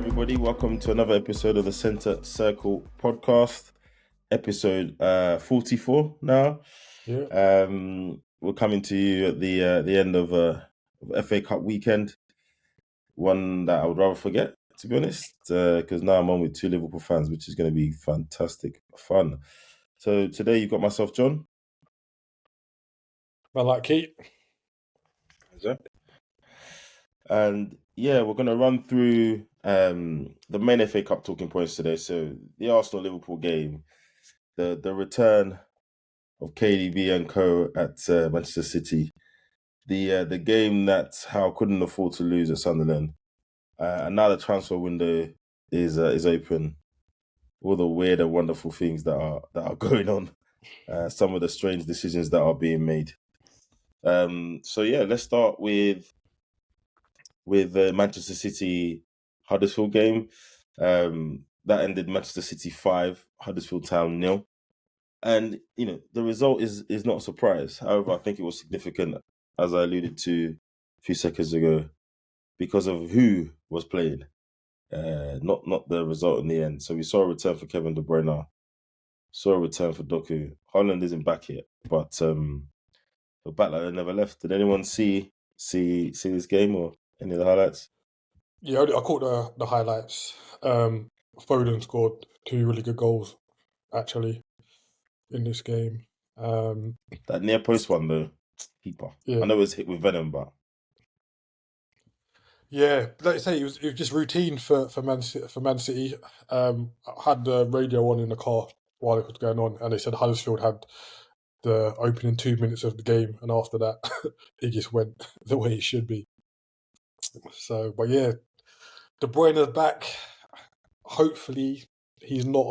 everybody. Welcome to another episode of the Centre Circle podcast, episode 44 now. Yeah. We're coming to you at the end of FA Cup weekend, one that I would rather forget, to be honest, because now I'm on with two Liverpool fans, which is going to be fantastic fun. So today you've got myself, John. I like Keith. And yeah, we're going to run through the main FA Cup talking points today. So the Arsenal-Liverpool game, the return of KDB and co at Manchester City, the game that Howe couldn't afford to lose at Sunderland, and now the transfer window is open. All the weird and wonderful things that are going on, some of the strange decisions that are being made. So yeah, let's start with the Manchester City Huddersfield game. That ended Manchester City 5, Huddersfield Town 0. And, you know, the result is not a surprise. However, I think it was significant, as I alluded to a few seconds ago, because of who was playing, not the result in the end. So we saw a return for Kevin De Bruyne, saw a return for Doku. Haaland isn't back yet, but the back like they never left. Did anyone see this game or any of the highlights? Yeah, I caught the highlights. Foden scored 2 really good goals, actually, in this game. That near post one, though, keeper. Yeah. I know it was hit with venom, but Yeah, like I say, it was just routine for Man City. I had the radio on in the car while it was going on, and they said Huddersfield had the opening 2 minutes of the game, and after that, it just went the way it should be. So, but yeah, De Bruyne's back. Hopefully, he's not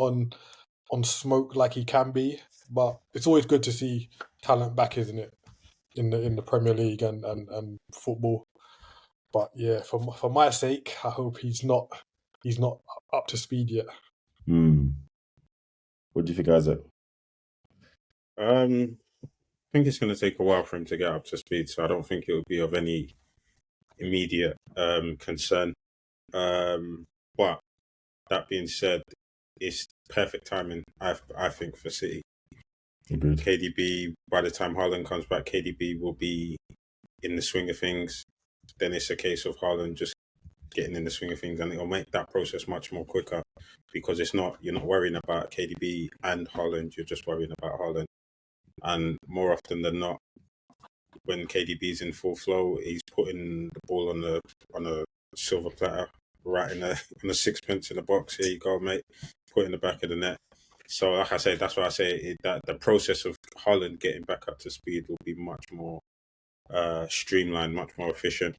on smoke like he can be, but it's always good to see talent back, isn't it? In the Premier League and football. But yeah, for my sake, I hope he's not up to speed yet. What do you think, Isaac? I think it's going to take a while for him to get up to speed, so I don't think it will be of any immediate concern. But that being said, it's perfect timing, I think, for City. Agreed. KDB, by the time Haaland comes back, KDB will be in the swing of things. Then it's a case of Haaland just getting in the swing of things, and it'll make that process much more quicker because you're not worrying about KDB and Haaland, you're just worrying about Haaland. And more often than not, when KDB's in full flow, he's putting the ball on a silver platter, right on a sixpence in the box. Here you go, mate. Put in the back of the net. So, like I say, that's why I say that the process of Haaland getting back up to speed will be much more streamlined, much more efficient.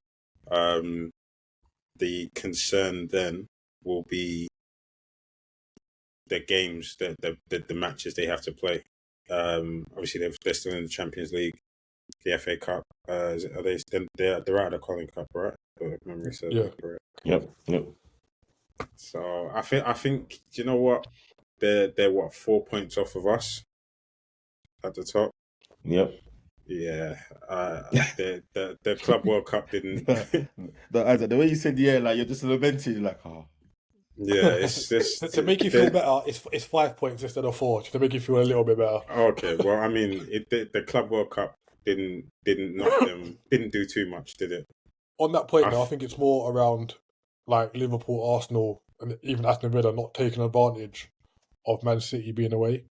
The concern then will be the games, the matches they have to play. Obviously, they're still in the Champions League, the FA Cup. They're out of the Carling Cup, right? If memory serves me correct. Yep. So I think do you know what? They're what, 4 points off of us at the top. Yep. Yeah. The Club World Cup didn't. Isaac, the way you said like you're just lamenting, like Yeah, it's just to make you feel better. It's 5 points instead of 4 to make you feel a little bit better. Okay, well, I mean, the Club World Cup didn't knock them, didn't do too much, did it? On that point, I think it's more around like Liverpool, Arsenal, and even Aston Villa not taking advantage of Man City being away.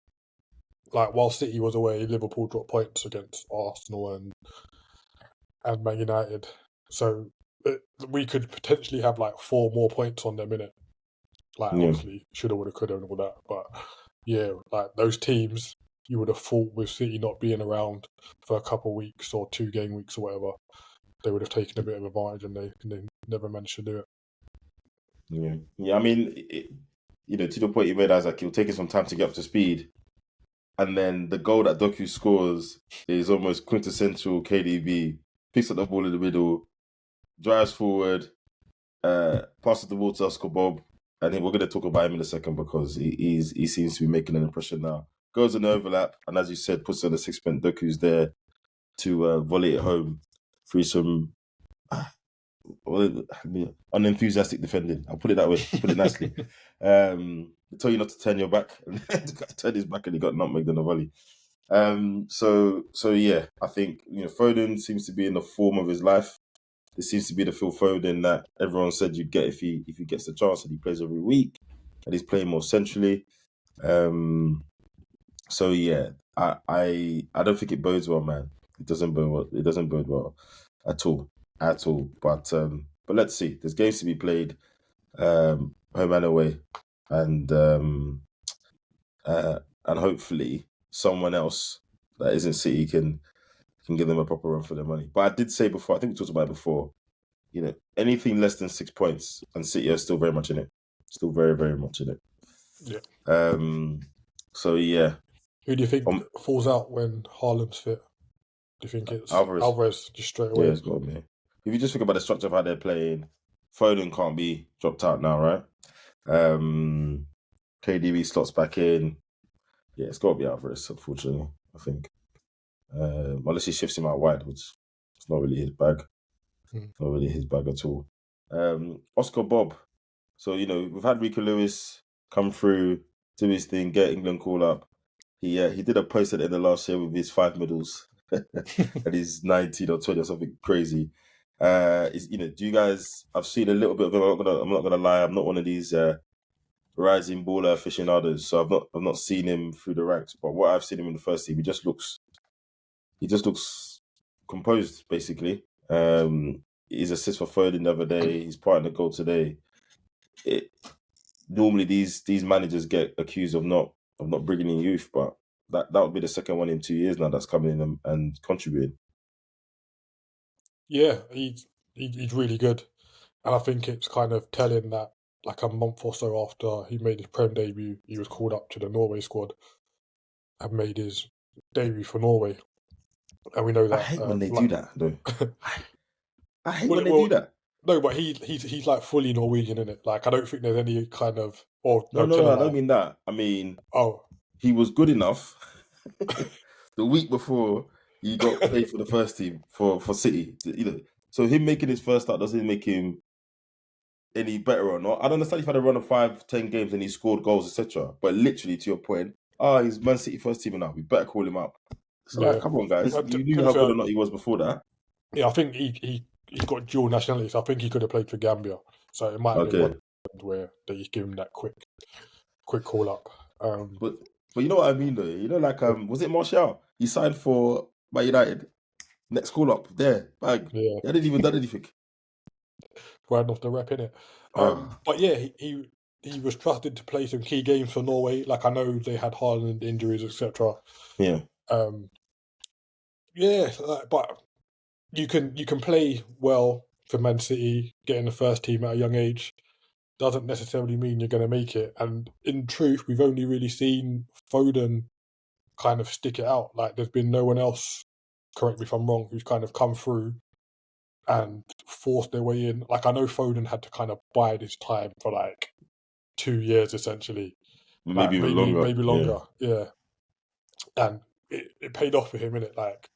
Like while City was away, Liverpool dropped points against Arsenal and Man United. So we could potentially have like 4 more points on them, innit? Like obviously shoulda, woulda, coulda, and all that. But yeah, like those teams, you would have thought with City not being around for a couple of weeks or 2 game weeks or whatever, they would have taken a bit of advantage, and they never managed to do it. Yeah. I mean, to the point you made, Isaac, it'll take us some time to get up to speed, and then the goal that Doku scores is almost quintessential KDB. Picks up the ball in the middle, drives forward, passes the ball to Oscar Bob, and we're going to talk about him in a second because he seems to be making an impression now. Goes in the overlap, and as you said, puts on the sixpence. Doku's there to volley it home through some unenthusiastic defending. I'll put it that way. Put it nicely. They tell you not to turn your back. The guy turned his back and he got nutmegged in the volley. So yeah, I think Foden seems to be in the form of his life. This seems to be the Phil Foden that everyone said you'd get if he gets the chance, and he plays every week, and he's playing more centrally. So yeah, I don't think it bodes well, man. It doesn't bode well. It doesn't bode well at all. But let's see. There's games to be played, home and away, and hopefully someone else that isn't City can give them a proper run for their money. But I did say before, I think we talked about it before, anything less than 6 points, and City are still very much in it. Still very, very much in it. Yeah. So yeah. Who do you think falls out when Haaland's fit? Do you think it's Alvarez just straight away? Yeah, it's got to be. If you just think about the structure of how they're playing, Foden can't be dropped out now, right? KDB slots back in. Yeah, it's got to be Alvarez, unfortunately, I think. Unless he shifts him out wide, which is not really his bag. Not really his bag at all. Oscar Bob. So, we've had Rico Lewis come through, do his thing, get England call up. He did a post at the end of last year with his 5 medals. And he's 19 or 20 or something crazy. Do you guys? I've seen a little bit of him. I'm not gonna lie. I'm not one of these rising baller aficionados, so I've not seen him through the ranks. But what I've seen him in the first team, he just looks composed, basically. His assist for Foden the other day, his part in the goal today. Normally these managers get accused of not bringing in youth, but that would be the second one in 2 years now that's coming in and contributing. Yeah, he's really good, and I think it's kind of telling that like a month or so after he made his Prem debut, he was called up to the Norway squad and made his debut for Norway. And we know that I hate when they do that, though. I hate when they do that. No, but he's like fully Norwegian, in it. Like I don't think there's any kind of No, I don't mean that. I mean, he was good enough the week before he got played for the first team for City. So him making his first start doesn't make him any better or not. I don't understand if he had a run of 5-10 games and he scored goals, etc. But literally, to your point, he's Man City first team now. We better call him up. So like, come on, guys. You knew how good or not he was before that. Yeah, I think he's got dual nationalities. I think he could have played for Gambia. So it might have been one where they just give him that quick call up. But you know what I mean, though. Like was it Martial? He signed for Man United. Next call up there, bag. Yeah, I didn't even done anything. Riding off the rep, innit? But yeah, he was trusted to play some key games for Norway. Like I know they had Haaland injuries, etc. Yeah. But you can play well for Man City, getting the first team at a young age doesn't necessarily mean you're going to make it. And in truth, we've only really seen Foden kind of stick it out. Like there's been no one else, correct me if I'm wrong, who's kind of come through and forced their way in. Like I know Foden had to kind of bide his time for like 2 years essentially. Maybe longer. Yeah. And it paid off for him, innit? Like,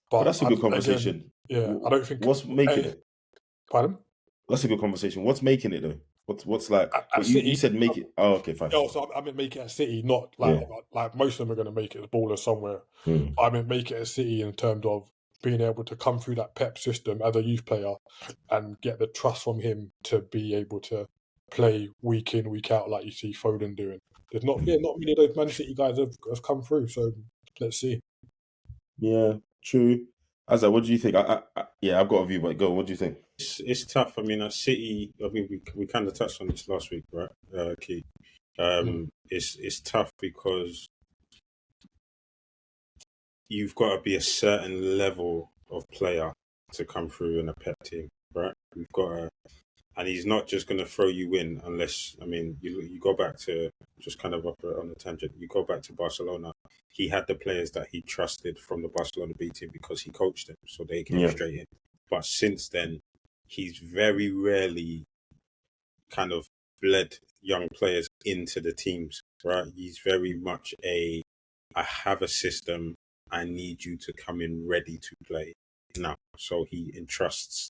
but that's a good conversation. Again, I don't think what's making it. Pardon? That's a good conversation. What's making it though? What's like? You said make it. Oh, okay, fine. Oh, so I meant make it at City, not like most of them are going to make it as ballers somewhere. I meant make it at City in terms of being able to come through that Pep system as a youth player and get the trust from him to be able to play week in, week out like you see Foden doing. There's not many of those Man City guys have come through, so let's see. Yeah, true. Azza, what do you think? I've got a view, but go. What do you think? It's tough. I mean, City. I mean, we kind of touched on this last week, right? Keith. It's tough because you've got to be a certain level of player to come through in a Pep team, right? You've got to, and he's not just going to throw you in unless, I mean, you go back to, just kind of up on the tangent, you go back to Barcelona. He had the players that he trusted from the Barcelona B team because he coached them, so they came straight in. But since then, he's very rarely kind of bled young players into the teams, right? He's very much I have a system, I need you to come in ready to play now. So he entrusts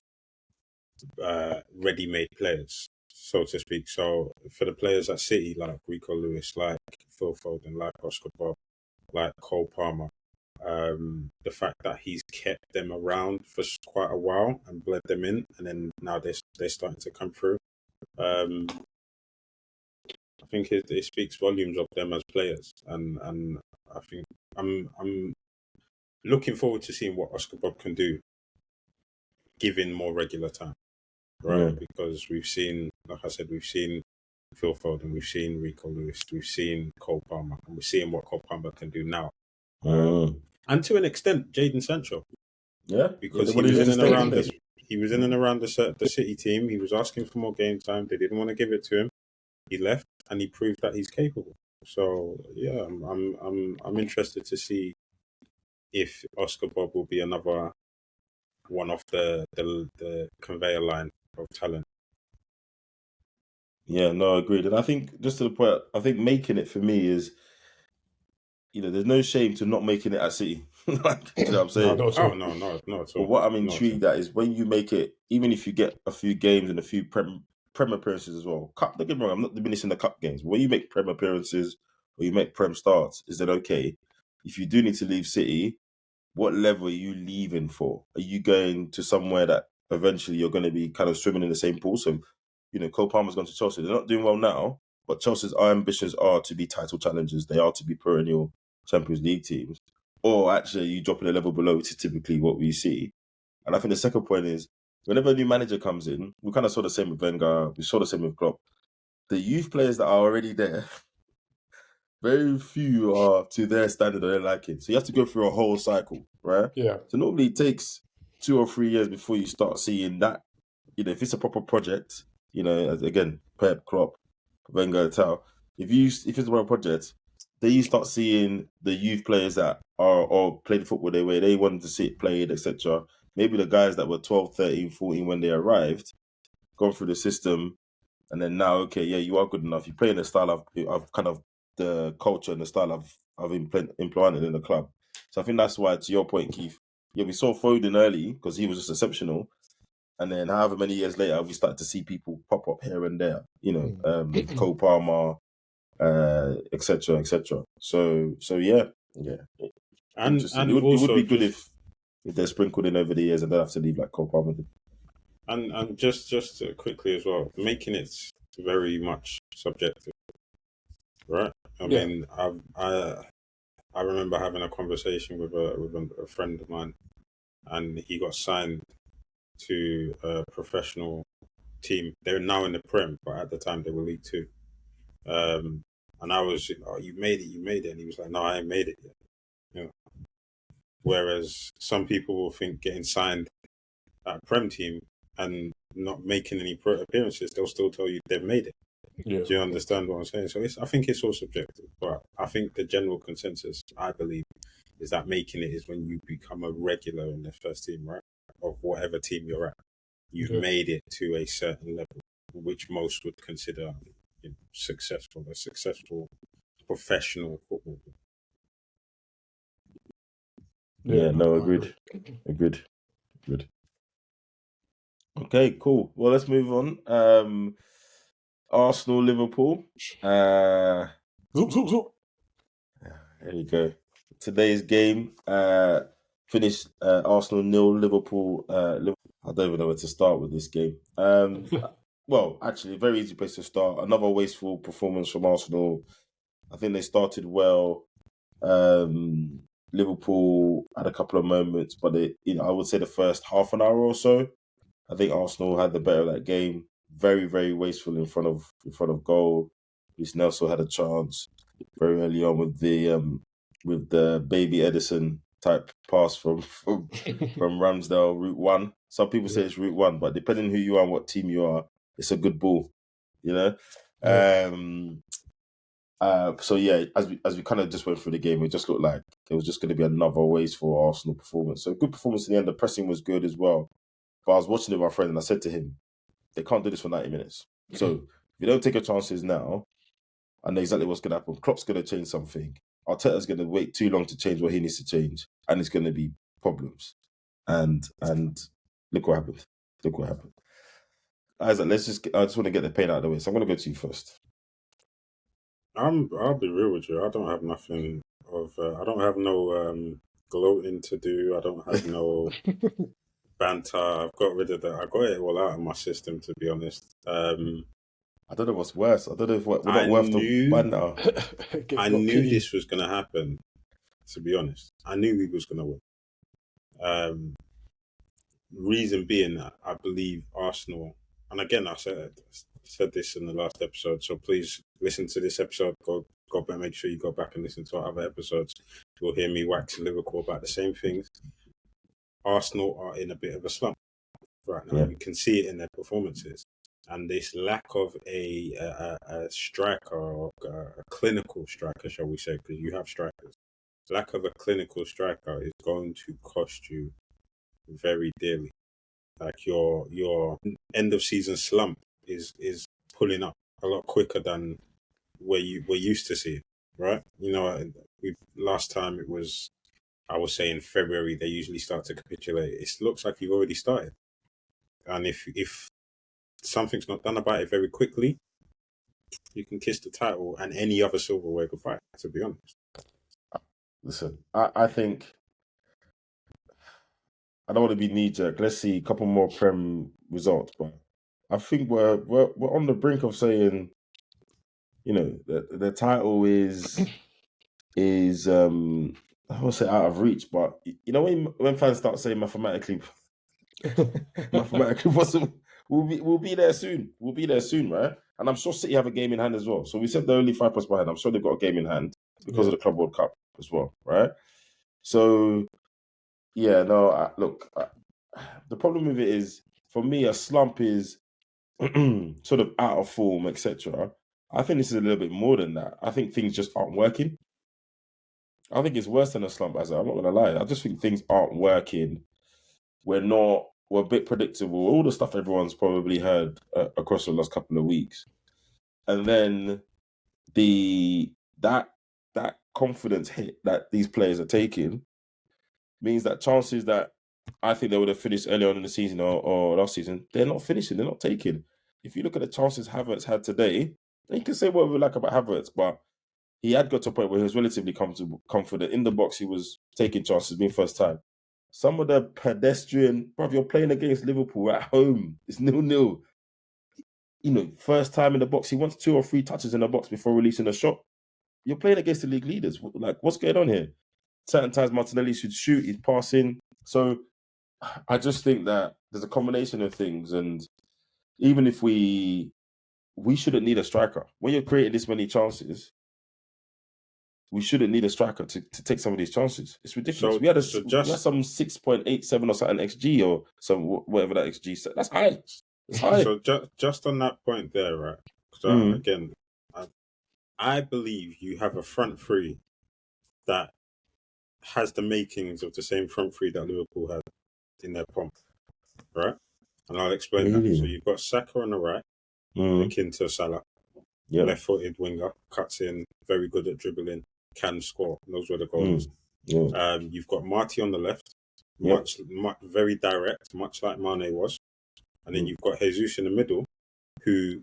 ready-made players, so to speak. So for the players at City, like Rico Lewis, like Phil Foden, like Oscar Bob, like Cole Palmer, the fact that he's kept them around for quite a while and bled them in, and then now they're starting to come through. I think it speaks volumes of them as players, and I think I'm looking forward to seeing what Oscar Bob can do, given more regular time, right? Yeah. Because we've seen, like I said, we've seen Phil Foden, we've seen Rico Lewis, we've seen Cole Palmer, and we're seeing what Cole Palmer can do now. And to an extent, Jadon Sancho. Yeah, because he was in and around this. He was in and around the City team. He was asking for more game time. They didn't want to give it to him. He left, and he proved that he's capable. So yeah, I'm interested to see if Oscar Bob will be another one off the conveyor line of talent. Yeah, no, agreed. And I think just to the point, I think making it for me is, there's no shame to not making it at City. Like, do you know what I'm saying? No, not at all. No, not at all. But what I'm intrigued at is when you make it, even if you get a few games and a few prem appearances as well. Cup, don't get me wrong, I'm not diminishing the cup games. But when you make prem appearances or you make prem starts, is it okay? If you do need to leave City, what level are you leaving for? Are you going to somewhere that eventually you're going to be kind of swimming in the same pool? So, Cole Palmer's gone to Chelsea. They're not doing well now, but Chelsea's ambitions are to be title challengers. They are to be perennial Champions League teams. Or actually, you dropping a level below, which is typically what we see. And I think the second point is, whenever a new manager comes in, we kind of saw the same with Wenger, we saw the same with Klopp. The youth players that are already there, very few are to their standard or their liking. So you have to go through a whole cycle, right? Yeah. So normally it takes 2 or 3 years before you start seeing that, if it's a proper project, again, Pep, Klopp, Wenger, Tal, if it's a proper project, then you start seeing the youth players that are or play the football their way, they wanted to see it played, etc. Maybe the guys that were 12, 13, 14 when they arrived, gone through the system, and then now, okay, yeah, you are good enough. You play in the style of kind of the culture and the style I've implemented in the club. So I think that's why, to your point, Keith, we saw Foden early because he was just exceptional. And then however many years later, we started to see people pop up here and there, Cole Palmer, etc., etc. So yeah. And it would be good if they're sprinkled in over the years and don't have to leave like Cole Palmer did. And just quickly as well, making it very much subjective, right? I mean, I remember having a conversation with a friend of mine, and he got signed to a professional team. They're now in the Prem, but at the time they were League Two. And I was, oh, you made it. And he was like, no, I ain't made it yet. Whereas some people will think getting signed at a Prem team and not making any appearances, they'll still tell you they've made it. Yeah. Do you understand what I'm saying? So I think it's all subjective, but I think the general consensus, I believe, is that making it is when you become a regular in the first team, right? Of whatever team you're at. You've made it to a certain level, which most would consider a successful professional football. Yeah, no, agreed. Good. Okay, cool. Well, let's move on. Arsenal, Liverpool. Zoop. There you go. Today's game finished Arsenal 0, Liverpool. I don't even know where to start with this game. Well, actually, a very easy place to start. Another wasteful performance from Arsenal. I think they started well. Liverpool had a couple of moments, but I would say the first half an hour or so, I think Arsenal had the better of that game. Very, very wasteful in front of goal. Luis Nelson had a chance very early on with the baby Edison type pass from Ramsdale, route 1. Some people say it's route 1, but depending who you are and what team you are, it's a good ball, So yeah, as we kind of just went through the game, it just looked like it was just going to be another wasteful Arsenal performance. So good performance in the end. The pressing was good as well. But I was watching it with my friend and I said to him, they can't do this for 90 minutes. So if you don't take your chances now, I know exactly what's going to happen. Klopp's going to change something. Arteta's going to wait too long to change what he needs to change, and it's going to be problems. And look what happened. Isaac, I just want to get the pain out of the way. So I'm going to go to you first. I'll be real with you. I don't have nothing of. I don't have no gloating to do. I don't have no banter. I've got rid of that. I got it all out of my system, to be honest. I don't know what's worse. I don't know if we're I not worth knew- the banter. I knew this was going to happen. To be honest, I knew we was going to win. Reason being that I believe Arsenal, and again I said this in the last episode, so please listen to this episode. Go back, make sure you go back and listen to our other episodes. You'll hear me wax Liverpool about the same things. Arsenal are in a bit of a slump right now. Yeah. You can see it in their performances, and this lack of a striker or a clinical striker, shall we say, because you have strikers. Lack of a clinical striker is going to cost you very dearly. Like your end of season slump is pulling up a lot quicker than we're used to seeing, right? You know, last time it was, I would say in February they usually start to capitulate. It looks like you've already started, and if something's not done about it very quickly, you can kiss the title and any other silverware goodbye. To be honest, Listen, I think I don't want to be knee jerk. Let's see a couple more Prem results, but I think we're on the brink of saying, you know, the title is I won't say out of reach, but you know when fans start saying mathematically possible, we'll be there soon. We'll be there soon, right? And I'm sure City have a game in hand as well. So we said they're only 5 points behind. I'm sure they've got a game in hand because of the Club World Cup as well, right? So yeah, no, the problem with it is, for me, a slump is sort of out of form, etc. I think this is a little bit more than that. I think things just aren't working. I think it's worse than a slump, I'm not going to lie. I just think things aren't working. We're a bit predictable. All the stuff everyone's probably heard across the last couple of weeks. And then that confidence hit that these players are taking means that chances that I think they would have finished earlier on in the season or last season, they're not finishing, they're not taking. If you look at the chances Havertz had today, you can say what we like about Havertz, but he had got to a point where he was relatively confident. In the box, he was taking chances, being first time. Some of the pedestrian, bruv, you're playing against Liverpool at home. It's 0-0. You know, first time in the box, he wants 2 or 3 touches in the box before releasing a shot. You're playing against the league leaders. Like, what's going on here? Certain times Martinelli should shoot, he's passing. So I just think that there's a combination of things, and even if we shouldn't need a striker. When you're creating this many chances, we shouldn't need a striker to take some of these chances. It's ridiculous. We had some 6.87 or something XG or some whatever that XG said. That's high. It's high. So just on that point there, right? Because again, I believe you have a front three that has the makings of the same front three that Liverpool had in their pomp, right? And I'll explain that. So you've got Saka on the right, akin to Salah, left-footed winger, cuts in, very good at dribbling, can score, knows where the goal is. You've got Marty on the left, very direct, much like Mane was. And then you've got Jesus in the middle, who,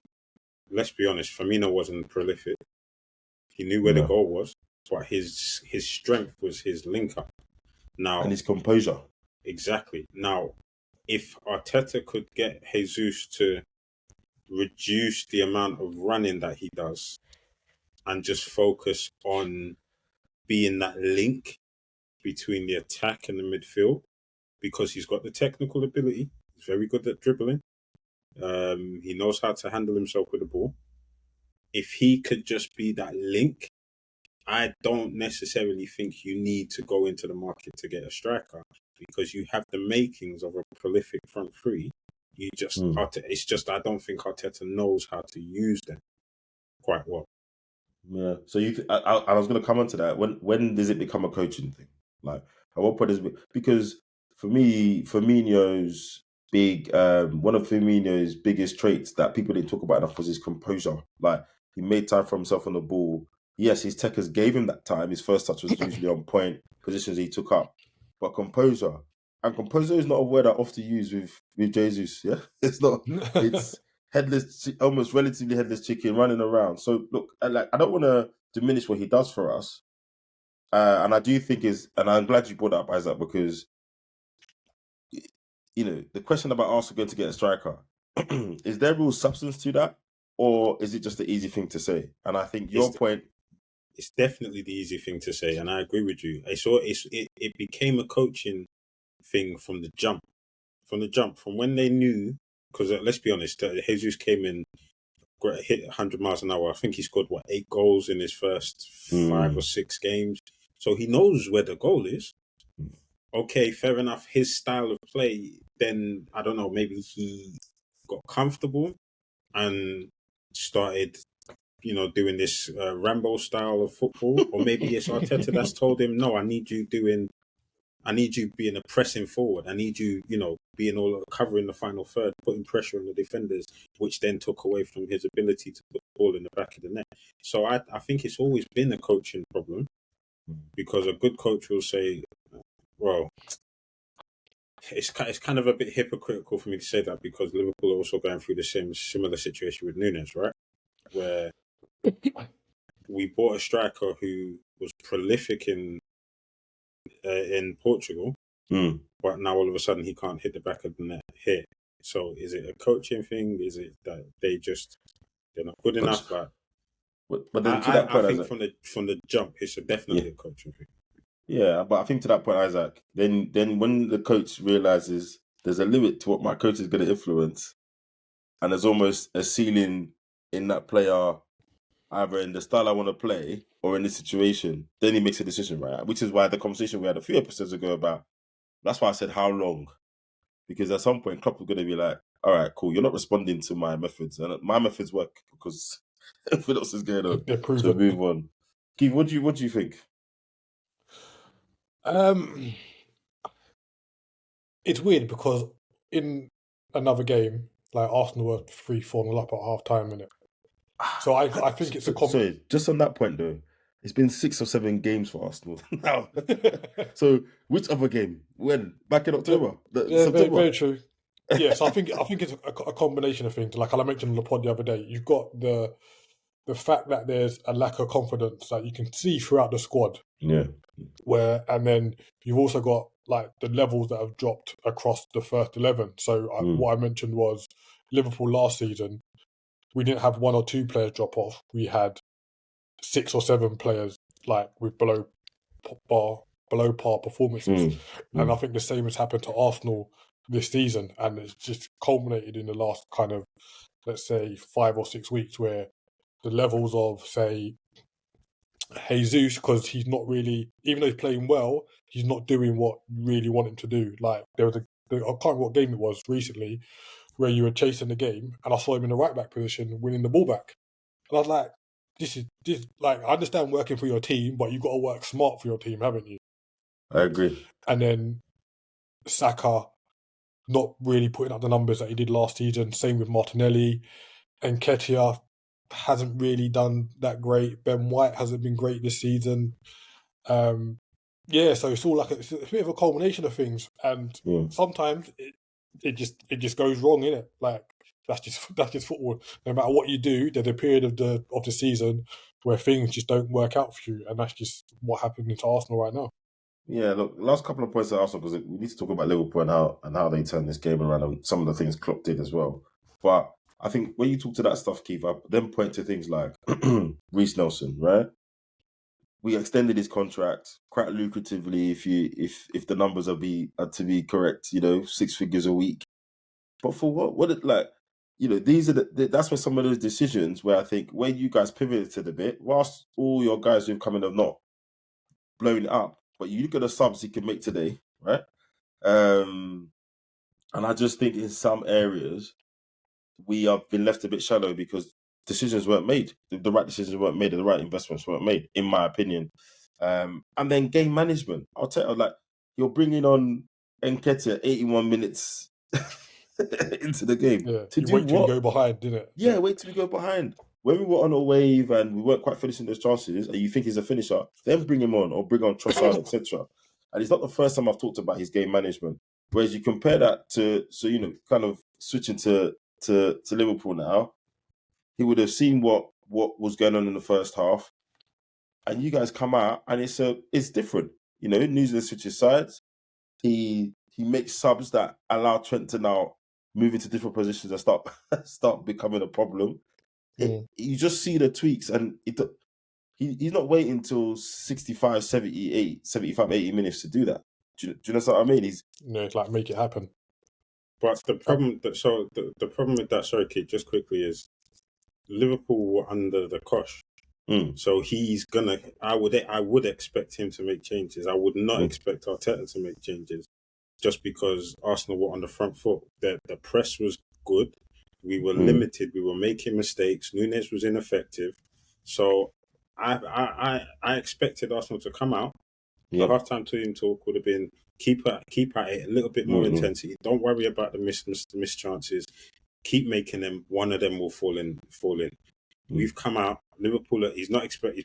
let's be honest, Firmino wasn't prolific. He knew where the goal was, but his strength was his link-up. Now, and his composure. Exactly. Now, if Arteta could get Jesus to reduce the amount of running that he does and just focus on being that link between the attack and the midfield, because he's got the technical ability, he's very good at dribbling, he knows how to handle himself with the ball. If he could just be that link, I don't necessarily think you need to go into the market to get a striker, because you have the makings of a prolific front three. You just it's just I don't think Arteta knows how to use them quite well. Yeah. So I was going to come on to that. When does it become a coaching thing? Like, at what point is it? Because for me, Firmino's one of Firmino's biggest traits that people didn't talk about enough was his composure. Like, he made time for himself on the ball. Yes, his techers gave him that time. His first touch was usually on point, positions he took up. But composure. And composure is not a word I often use with Jesus, yeah? It's not. almost relatively headless chicken running around. So look, I don't want to diminish what he does for us, and I do think and I'm glad you brought that up, Isaac, because the question about Arsenal going to get a striker, is there real substance to that, or is it just the easy thing to say? And I think your point. It's definitely the easy thing to say, and I agree with you. It became a coaching thing from the jump. From when they knew, because let's be honest, Jesus came in, hit 100 miles an hour. I think he scored 8 goals in his first 5 or 6 games, so he knows where the goal is. Okay, fair enough. His style of play, then I don't know, maybe he got comfortable and started, doing this Rambo style of football, or maybe it's Arteta that's told him, no, I need you being a pressing forward. I need you, being all covering the final third, putting pressure on the defenders, which then took away from his ability to put the ball in the back of the net. So I think it's always been a coaching problem, because a good coach will say, well, it's kind of a bit hypocritical for me to say that, because Liverpool are also going through the similar situation with Núñez, right? Where we bought a striker who was prolific in Portugal, but now all of a sudden he can't hit the back of the net here. So is it a coaching thing? Is it that they're not good enough? But then to that point, I think from the jump, it's definitely a coaching thing. Yeah, but I think to that point, Isaac, then when the coach realizes there's a limit to what my coach is going to influence, and there's almost a ceiling in that player, either in the style I want to play or in this situation, then he makes a decision, right? Which is why the conversation we had a few episodes ago about, that's why I said how long. Because at some point, Klopp was going to be like, all right, cool, you're not responding to my methods. And my methods work because everything else is going on. They're proven. So move on. Keith, what do you think? It's weird because in another game, like Arsenal were 3-4 up at half time in it. So I think it's a Sorry, just on that point though, it's been 6 or 7 games for Arsenal now. So which other game? When? Back in October? September? Very true. Yeah, so I think it's a combination of things. Like I mentioned on the pod the other day, you've got the fact that there's a lack of confidence that you can see throughout the squad. Yeah. And then you've also got like the levels that have dropped across the first 11. So what I mentioned was Liverpool last season, we didn't have 1 or 2 players drop off. We had 6 or 7 players like with below par performances. And I think the same has happened to Arsenal this season, and it's just culminated in the last kind of, let's say, 5 or 6 weeks, where the levels of, say, Jesus, because he's not really, even though he's playing well, he's not doing what you really want him to do. Like there was I can't remember what game it was recently, where you were chasing the game, and I saw him in the right back position, winning the ball back, and I was like, "This like, I understand working for your team, but you've got to work smart for your team, haven't you?" I agree. And then Saka not really putting up the numbers that he did last season. Same with Martinelli. And Nketiah hasn't really done that great. Ben White hasn't been great this season. So it's all like it's a bit of a culmination of things, and sometimes it just goes wrong, innit? Like that's just football. No matter what you do, there's a period of the season where things just don't work out for you, and that's just what happened to Arsenal right now. Yeah, look, last couple of points at Arsenal, because we need to talk about Liverpool and how they turned this game around, and some of the things Klopp did as well. But I think when you talk to that stuff, Keith, I then point to things like Reece Nelson, right? We extended his contract quite lucratively if the numbers are to be correct, 6 figures a week. But for what? What it like? These are that's where some of those decisions where I think where you guys pivoted a bit, whilst all your guys who've come in have not blown it up, but you look at the subs he can make today, right? And I just think in some areas we have been left a bit shallow because decisions weren't made. The right decisions weren't made and the right investments weren't made, in my opinion. And then game management. I'll tell you, like, you're bringing on Nketiah 81 minutes into the game. Yeah, to you do wait till what? you go behind, didn't it? Yeah, wait till we go behind. When we were on a wave and we weren't quite finishing those chances, and you think he's a finisher, then bring him on or bring on Trossard, etc. And it's not the first time I've talked about his game management. Whereas you compare that to, kind of switching to to Liverpool now, he would have seen what was going on in the first half, and you guys come out and it's different. You know, Newsland switches sides. He makes subs that allow Trent to now move into different positions and start becoming a problem. You just see the tweaks, and he's not waiting until 65, 75, 80 minutes to do that. Do you know what I mean? It's like make it happen. But the problem the problem with that, sorry, Kate, just quickly, is Liverpool were under the cosh. So he's gonna. I would expect him to make changes. I would not expect Arteta to make changes, just because Arsenal were on the front foot. The press was good. We were limited. We were making mistakes. Núñez was ineffective. So I expected Arsenal to come out. The halftime team talk would have been keep at it, a little bit more intensity. Don't worry about the miss chances. Keep making them. One of them will fall in. We've come out. Liverpool. He's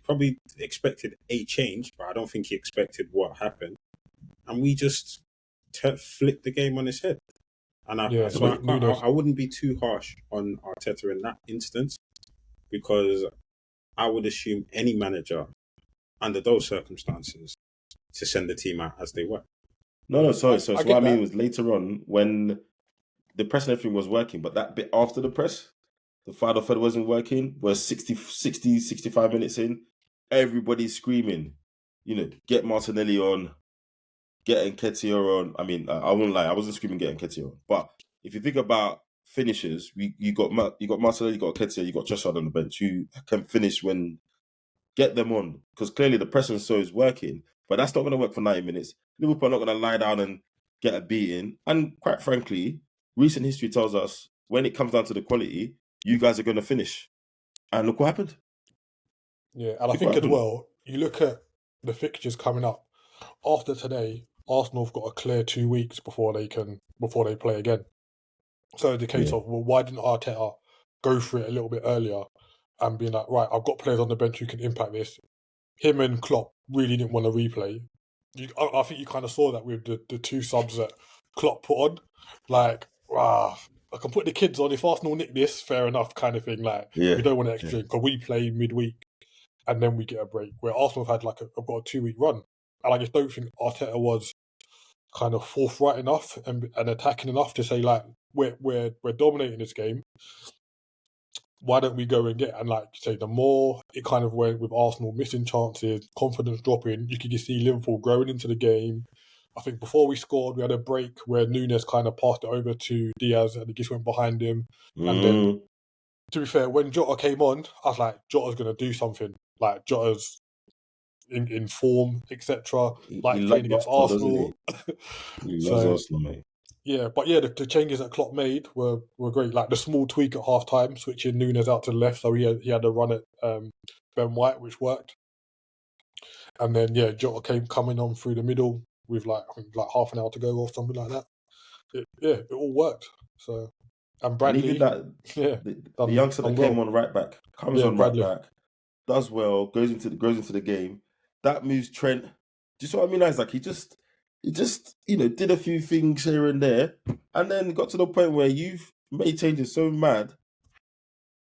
probably expected a change, but I don't think he expected what happened. And we just flipped the game on its head. And I wouldn't be too harsh on Arteta in that instance, because I would assume any manager under those circumstances to send the team out as they were. No, sorry. So what I mean was later on when the press and everything was working, but that bit after the press, the final third wasn't working, was 60, 65 minutes in, everybody's screaming, you know, get Martinelli on, get Nketiah on. I mean, I won't lie, I wasn't screaming get Nketiah on. But if you think about finishers, you got Martinelli, you got Nketiah, you got Joshua on the bench who can finish when... Get them on, because clearly the press and so is working, but that's not going to work for 90 minutes. Liverpool are not going to lie down and get a beating. And quite frankly, recent history tells us when it comes down to the quality, you guys are going to finish. And look what happened. Yeah, and I think as well, you look at the fixtures coming up. After today, Arsenal have got a clear 2 weeks before they play again. So the case of, well, why didn't Arteta go for it a little bit earlier and being like, right, I've got players on the bench who can impact this. Him and Klopp really didn't want to replay. I think you kind of saw that with the two subs that Klopp put on. Like, I can put the kids on. If Arsenal nick this, fair enough, kind of thing. Like, we don't want an extra because we play midweek and then we get a break. Where Arsenal have had I've got a 2 week run. And I just don't think Arteta was kind of forthright enough and attacking enough to say, like, we're dominating this game. Why don't we go and get, and like you say, the more it kind of went with Arsenal missing chances, confidence dropping, you could just see Liverpool growing into the game. I think before we scored, we had a break where Núñez kind of passed it over to Diaz and it just went behind him. And then, to be fair, when Jota came on, I was like, Jota's going to do something. Like, Jota's in form, etc. Like, playing against Arsenal. He loves Arsenal, mate. Yeah, but yeah, the changes that Klopp made were great. Like the small tweak at half time, switching Núñez out to the left, so he had a run at Ben White, which worked. And then Jota coming on through the middle with I think half an hour to go or something like that. It all worked. So and Bradley, and even the youngster that came on right back comes on Bradley. Right back, does well, goes into the game. That moves Trent. Do you see what I mean? It's like he just did a few things here and there, and then got to the point where you've made changes so mad.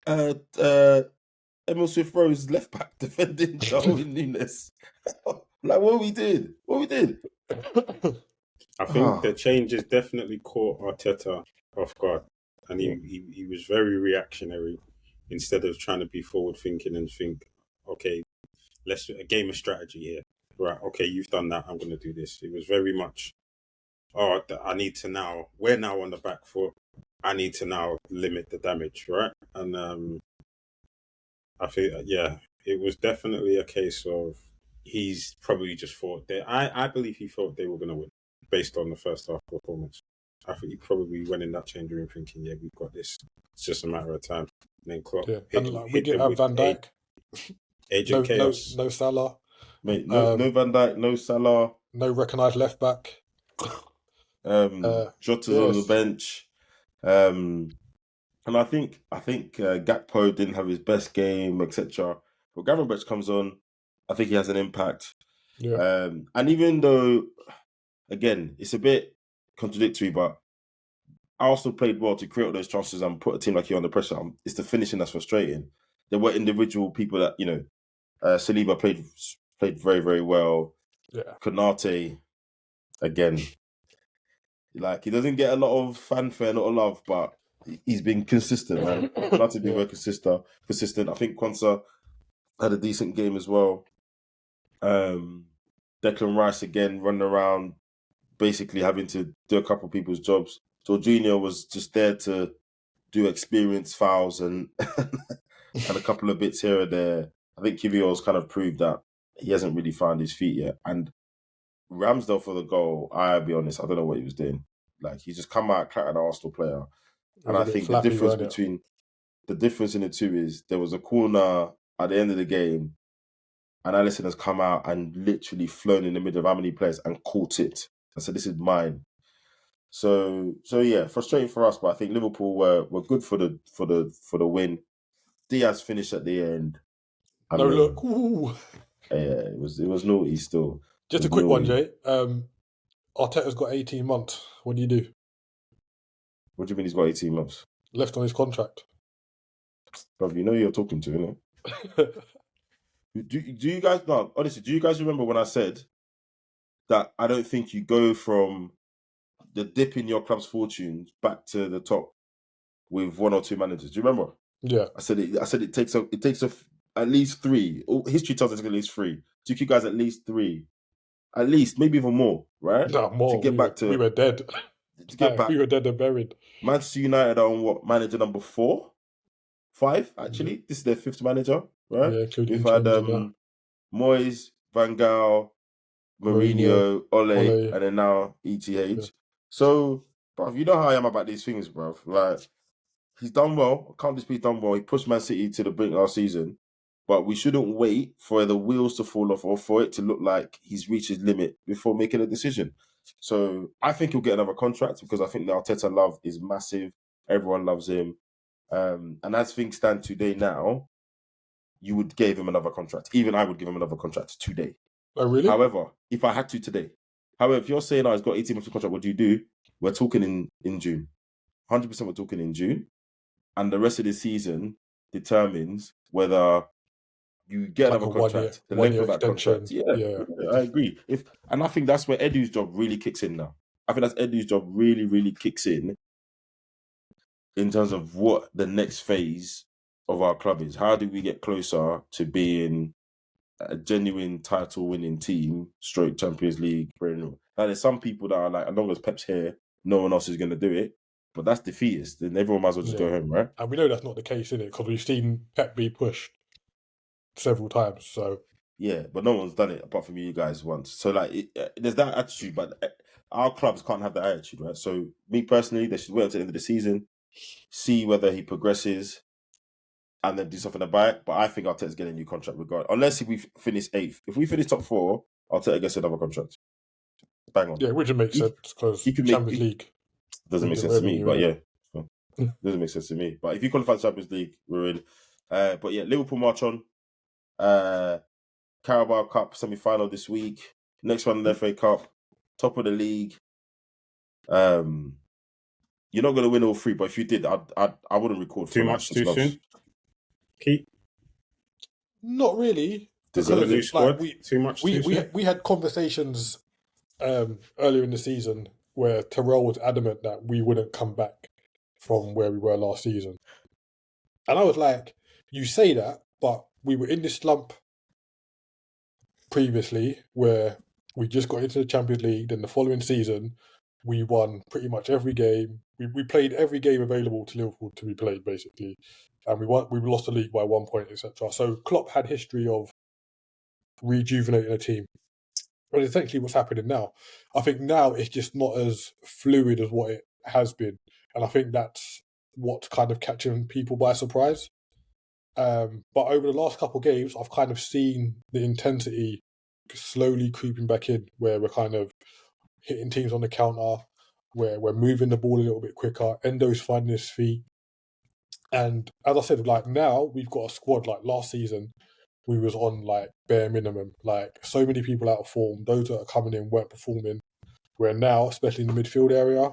Emil Smith-Rowe's left back defending Darwin Núñez. Like what we did. I think the changes definitely caught Arteta off guard, and he was very reactionary instead of trying to be forward thinking and think, okay, let's do a game of strategy here. Right, okay, you've done that, I'm going to do this. It was very much, I need to now, we're now on the back foot, I need to now limit the damage, right? And I think, it was definitely a case of he's probably just thought, I believe he thought they were going to win based on the first half performance. I think he probably went in that change room thinking, we've got this. It's just a matter of time. And then Klopp we didn't have Van Dijk. Agent Chaos. No Salah. Mate, no Van Dijk, no Salah. No recognised left back. Jota's on the bench. And I think Gakpo didn't have his best game, etc. But Gravenberch comes on, I think he has an impact. Yeah. And even though, again, it's a bit contradictory, but Arsenal played well to create those chances and put a team like you under pressure. It's the finishing that's frustrating. There were individual people that Saliba played very, very well. Yeah. Konate, again, like he doesn't get a lot of fanfare, not a lot of love, but he's been consistent, man. Konate's been very consistent. I think Quansah had a decent game as well. Declan Rice again running around, basically having to do a couple of people's jobs. Jorginho was just there to do experience fouls and and a couple of bits here and there. I think Kivior's kind of proved that he hasn't really found his feet yet. And Ramsdale for the goal, I'll be honest, I don't know what he was doing. Like he just come out, cracked an Arsenal player. And I think the difference in the two is there was a corner at the end of the game, and Alisson has come out and literally flown in the middle of how many players and caught it. I said, "This is mine." So yeah, frustrating for us, but I think Liverpool were good for the win. Diaz finished at the end. Look. Ooh. Yeah, it was naughty still. Just a quick one, Jay. Arteta's got 18 months. What do you do? What do you mean he's got 18 months? Left on his contract. Bro, you know who you're talking to, innit? do you guys know? Honestly, do you guys remember when I said that I don't think you go from the dip in your club's fortunes back to the top with one or two managers? Do you remember? Yeah. I said it takes at least three. History tells us at least three. It took you guys at least three. At least, maybe even more, right? No, more. To get back to... We were dead. To get back. We were dead and buried. Manchester United are on what? Manager number 4? 5, actually. Mm-hmm. This is their 5th manager, right? Yeah, we've had Moyes, Van Gaal, Mourinho, Ole, and then now ETH. Yeah. So, bruv, you know how I am about these things, bruv. Like, he's done well. I can't dispute he's done well. He pushed Man City to the brink last season. But we shouldn't wait for the wheels to fall off or for it to look like he's reached his limit before making a decision. So I think he'll get another contract because I think the Arteta love is massive. Everyone loves him. And as things stand today now, you would give him another contract. Even I would give him another contract today. Oh, really? However, if I had to today. However, if you're saying, he's got 18 months of contract, what do you do? We're talking in June. 100% we're talking in June. And the rest of the season determines whether you get another contract, the length of that contract. Yeah, I agree. And I think that's where Edu's job really kicks in now. I think that's Edu's job really, really kicks in terms of what the next phase of our club is. How do we get closer to being a genuine title-winning team, stroke Champions League? Now, there's some people that are like, as long as Pep's here, no one else is going to do it. But that's defeatist. Then everyone might as well just go home, right? And we know that's not the case, innit? Because we've seen Pep be pushed several times, so yeah, but no one's done it apart from you guys once. So like, there's that attitude, but our clubs can't have that attitude, right? So me personally, they should wait until the end of the season, see whether he progresses, and then do something about it. But I think Arteta's getting a new contract regardless, unless we finish 8th. If we finish top 4, Arteta gets another contract. Bang on. Yeah, which would make sense because Champions League doesn't make sense to me, but yeah, doesn't make sense to me. But if you qualify the Champions League, we're in. But yeah, Liverpool march on. Carabao Cup semi-final this week. Next one, the FA Cup, top of the league. You're not going to win all 3, but if you did, I wouldn't record. Too much too soon. Keep. Not really. Too much. We had conversations earlier in the season where Terrell was adamant that we wouldn't come back from where we were last season, and I was like, "You say that, but we were in this slump previously where we just got into the Champions League. Then the following season, we won pretty much every game. We played every game available to Liverpool to be played, basically, and we lost the league by 1 point, etc. So Klopp had history of rejuvenating a team. And essentially what's happening now. I think now it's just not as fluid as what it has been. And I think that's what's kind of catching people by surprise. But over the last couple of games, I've kind of seen the intensity slowly creeping back in, where we're kind of hitting teams on the counter, where we're moving the ball a little bit quicker. Endo's finding his feet. And as I said, like now we've got a squad. Like last season, we was on like bare minimum. Like so many people out of form. Those that are coming in weren't performing. Where now, especially in the midfield area,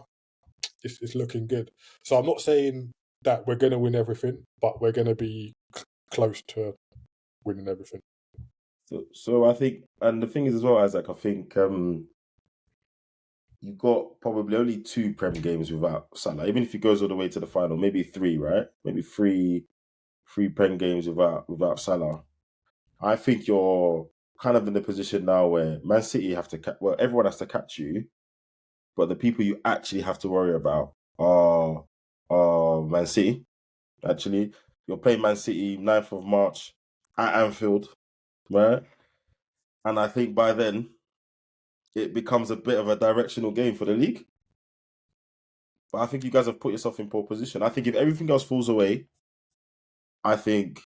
it's looking good. So I'm not saying that we're going to win everything, but we're going to be close to winning everything. So I think, and the thing is as well, Isaac, I think you've got probably only 2 Prem games without Salah. Even if he goes all the way to the final, maybe 3, right? Maybe three Prem games without Salah. I think you're kind of in the position now where Man City have to everyone has to catch you, but the people you actually have to worry about are Man City. Actually, you're playing Man City 9th of March at Anfield, right? And I think by then it becomes a bit of a directional game for the league. But I think you guys have put yourself in pole position. I think if everything else falls away, I think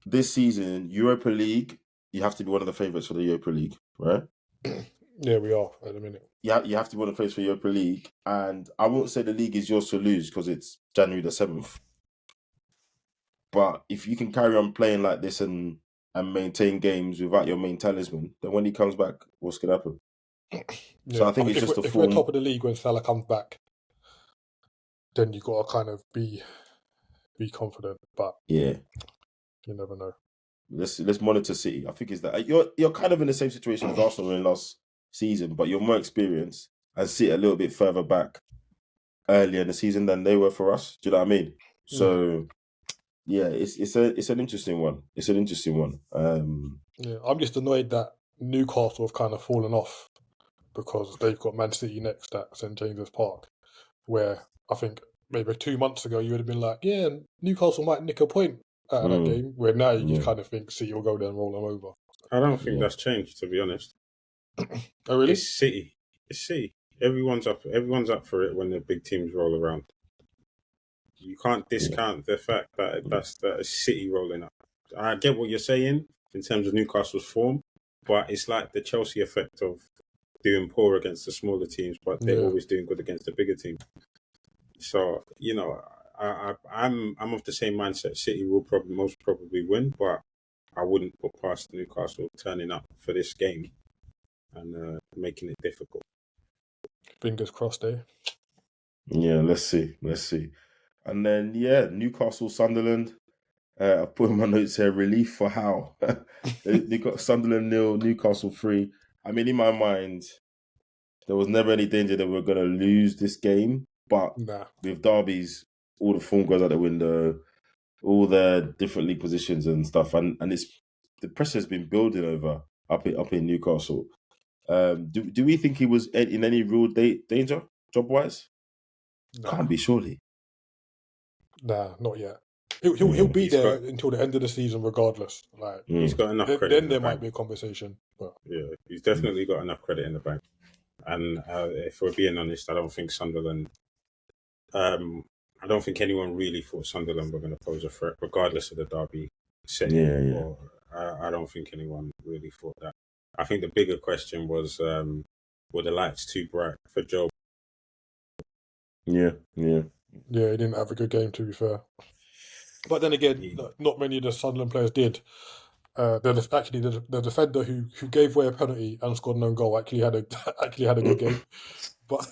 this season, Europa League, you have to be one of the favourites for the Europa League, right? Yeah, we are at the minute. Yeah, you have to be one of the favourites for Europa League. And I won't say the league is yours to lose because it's January the 7th. But if you can carry on playing like this and maintain games without your main talisman, then when he comes back, what's going to happen? Yeah, So I think it's just the if form. we're top of the league when Salah comes back, then you got to kind of be confident. But Yeah, you never know. let's monitor City. I think it's that you're kind of in the same situation as Arsenal in last season, but you're more experienced and sit a little bit further back earlier in the season than they were for us. Do you know what I mean? So yeah, it's an interesting one. It's an interesting one. Yeah, I'm just annoyed that Newcastle have kind of fallen off because they've got Man City next at St James's Park, where I think maybe 2 months ago you would have been like, yeah, Newcastle might nick a point out of that game, where now you just kind of think City will go there and roll them over. I don't think that's changed, to be honest. Oh, really? It's City. Everyone's up for it when the big teams roll around. You can't discount the fact that that's City rolling up. I get what you're saying in terms of Newcastle's form, but it's like the Chelsea effect of doing poor against the smaller teams, but they're always doing good against the bigger team. So, I'm of the same mindset. City will most probably win, but I wouldn't put past Newcastle turning up for this game and making it difficult. Fingers crossed, eh? Yeah, let's see. And then, Newcastle, Sunderland. I've put in my notes here, relief for Howe. They got Sunderland 0, Newcastle 3. I mean, in my mind, there was never any danger that we were going to lose this game. But with derbies, all the form goes out the window, all the different league positions and stuff. And it's the pressure has been building up in Newcastle. Do we think he was in any real danger, job-wise? Can't be, surely. Nah, not yet. He'll be there until the end of the season, regardless. Like he's got enough credit. Then there might be a conversation. But yeah, he's definitely got enough credit in the bank. And if we're being honest, I don't think Sunderland. I don't think anyone really thought Sunderland were going to pose a threat, regardless of the derby setting. Yeah. I don't think anyone really thought that. I think the bigger question was, were the lights too bright for Joe? Yeah. Yeah, he didn't have a good game, to be fair. But then again, not many of the Sunderland players did. The defender who gave away a penalty and scored no goal actually had a good game. But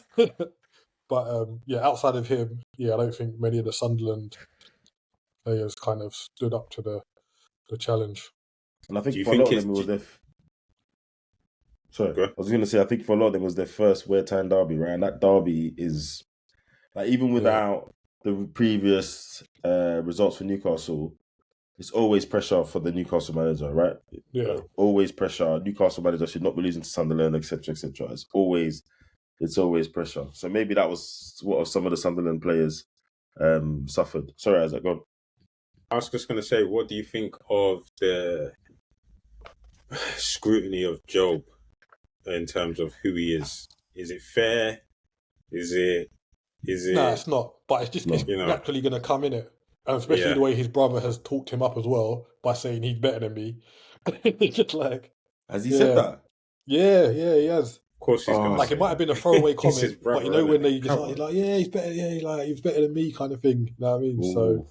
outside of him, I don't think many of the Sunderland players kind of stood up to the challenge. And I think for a lot of them it was their. Sorry, I was going to say I think for a lot of them it was their first Tyne derby, right? And that derby is like even without the previous results for Newcastle, it's always pressure for the Newcastle manager, right? Yeah, always pressure. Newcastle manager should not be losing to Sunderland, etc., etc. It's always pressure. So maybe that was what some of the Sunderland players suffered. Sorry, Isaac, go on. I was just going to say, what do you think of the scrutiny of Job in terms of who he is? Is it fair? Is it? No, it's not. But it's just it's naturally going to come in it, and especially the way his brother has talked him up as well by saying he's better than me. It's just like, has he said that? Yeah, he has. Of course, he's going to. Like it might have been a throwaway comment, but when they just he's like, he's better, he's better than me, kind of thing. You know what I mean? Ooh. So.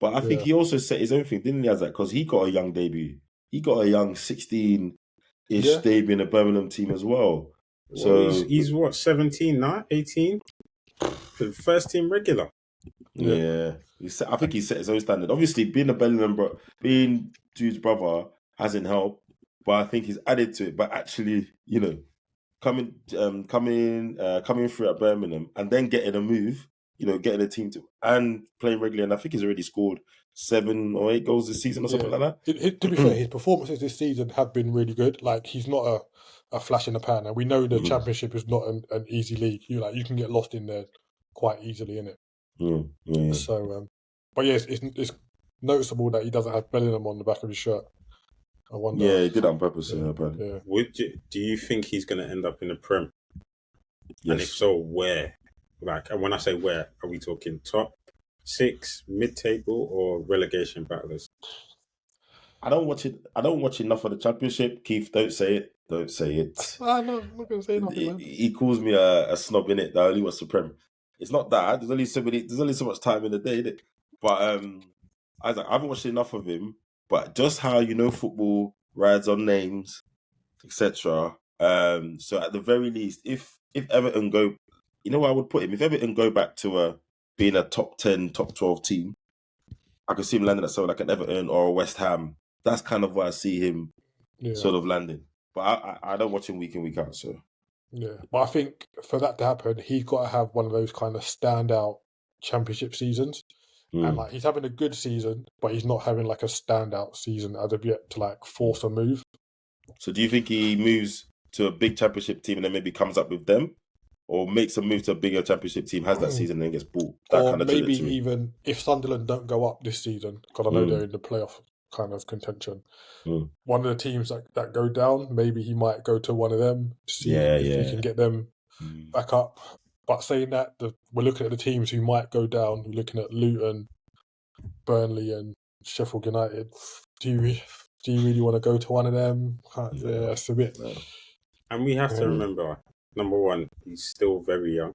But I think he also set his own thing, didn't he, Isaac? Because he got a young debut. He got a young 16-ish debut in the Birmingham team as well. So he's what, 17 now? 18? First team regular. Yeah. I think he set his own standard. Obviously, being a Bellingham, being Jude's brother hasn't helped, but I think he's added to it. But actually, coming through at Birmingham and then getting a move, getting a team to and playing regularly. And I think he's already scored 7 or 8 goals this season or something like that. To be fair, his performances this season have been really good. Like, he's not a flash in the pan, and we know the Championship is not an easy league. You can get lost in there quite easily, innit? Yeah. So, but yes, it's noticeable that he doesn't have Bellingham on the back of his shirt. I wonder. Yeah, he did that on purpose. Yeah. Do you think he's going to end up in the Prem? Yes. And if so, where? Like, and when I say where, are we talking top 6, mid-table, or relegation battlers? I don't watch enough of the Championship. Keith, don't say it. Don't say it. I'm not going to say nothing, man. He calls me a snob in it that only watch the Prem. It's not that. There's only so much time in the day, innit? But I haven't watched enough of him. But just how football rides on names, etc. So at the very least, if Everton go, where I would put him. If Everton go back to being a top 10, top 12 team, I could see him landing at somewhere like an Everton or a West Ham. That's kind of where I see him sort of landing. But I don't watch him week in, week out. So yeah, but I think for that to happen, he's got to have one of those kind of standout Championship seasons. And like, he's having a good season, but he's not having like a standout season as of yet to like force a move. So do you think he moves to a big Championship team and then maybe comes up with them, or makes a move to a bigger Championship team, has that season, and then gets bought? Or maybe even if Sunderland don't go up this season, because I know they're in the playoff kind of contention, one of the teams that go down, maybe he might go to one of them to see if he can get them back up. But saying that, we're looking at the teams who might go down. We're looking at Luton, Burnley, and Sheffield United. Do you really want to go to one of them? Yeah, it's a bit. And we have to remember, number one, he's still very young.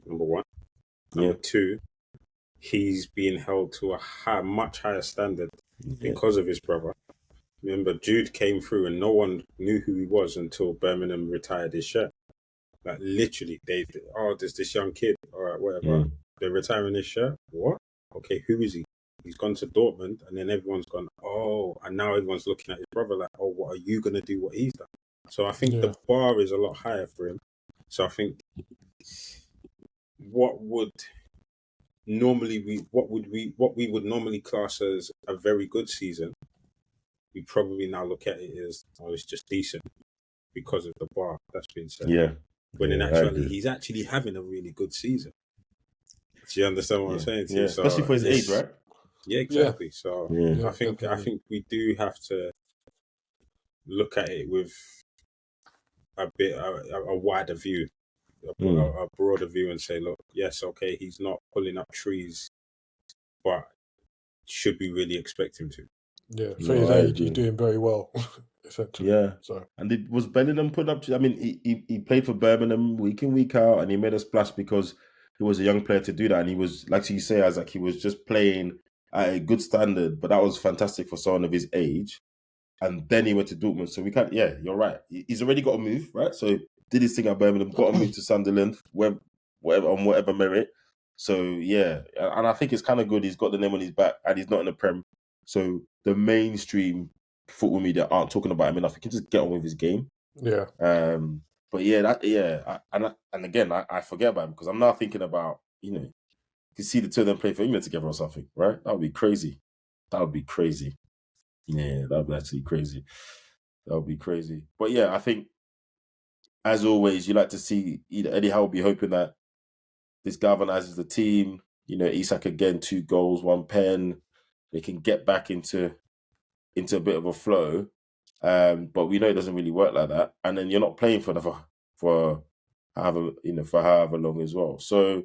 Number one. Number two, he's being held to a much higher standard because of his brother. Remember, Jude came through and no one knew who he was until Birmingham retired his shirt. Like, literally, there's this young kid, all right, whatever. They're retiring his shirt. What? Okay, who is he? He's gone to Dortmund, and then everyone's gone, and now everyone's looking at his brother like, what are you going to do what he's done? So I think the bar is a lot higher for him. So I think what we would normally class as a very good season, we probably now look at it as, it's just decent because of the bar that's been set. Yeah. When in actuality, he's actually having a really good season. Do you understand what I'm saying to you? So especially for his age, right? Yeah, exactly. So I think we do have to look at it with a wider view, a broader view, and say, look, yes, okay, he's not pulling up trees, but should we really expect him to? Yeah, for his age, he's doing very well. Essentially. Yeah. So, and was Bellingham put up? I mean, he played for Birmingham week in, week out, and he made a splash because he was a young player to do that, and he was, like you say, Isaac, he was just playing at a good standard. But that was fantastic for someone of his age. And then he went to Dortmund, so we can't. Yeah, you're right. He's already got a move, right? So did his thing at Birmingham, got a move to Sunderland, whatever merit. So yeah, and I think it's kind of good. He's got the name on his back, and he's not in the Prem. So the mainstream football media aren't talking about him enough. He can just get on with his game. Yeah. But yeah, and again, I forget about him because I'm now thinking about, you see the two of them play for England together or something, right? That would be crazy. Yeah, that would be actually crazy. But yeah, I think, as always, you like to see Eddie Howe be hoping that this galvanizes the team. Isak again, 2 goals, 1 pen. They can get back into a bit of a flow. But we know it doesn't really work like that. And then you're not playing for however long as well. So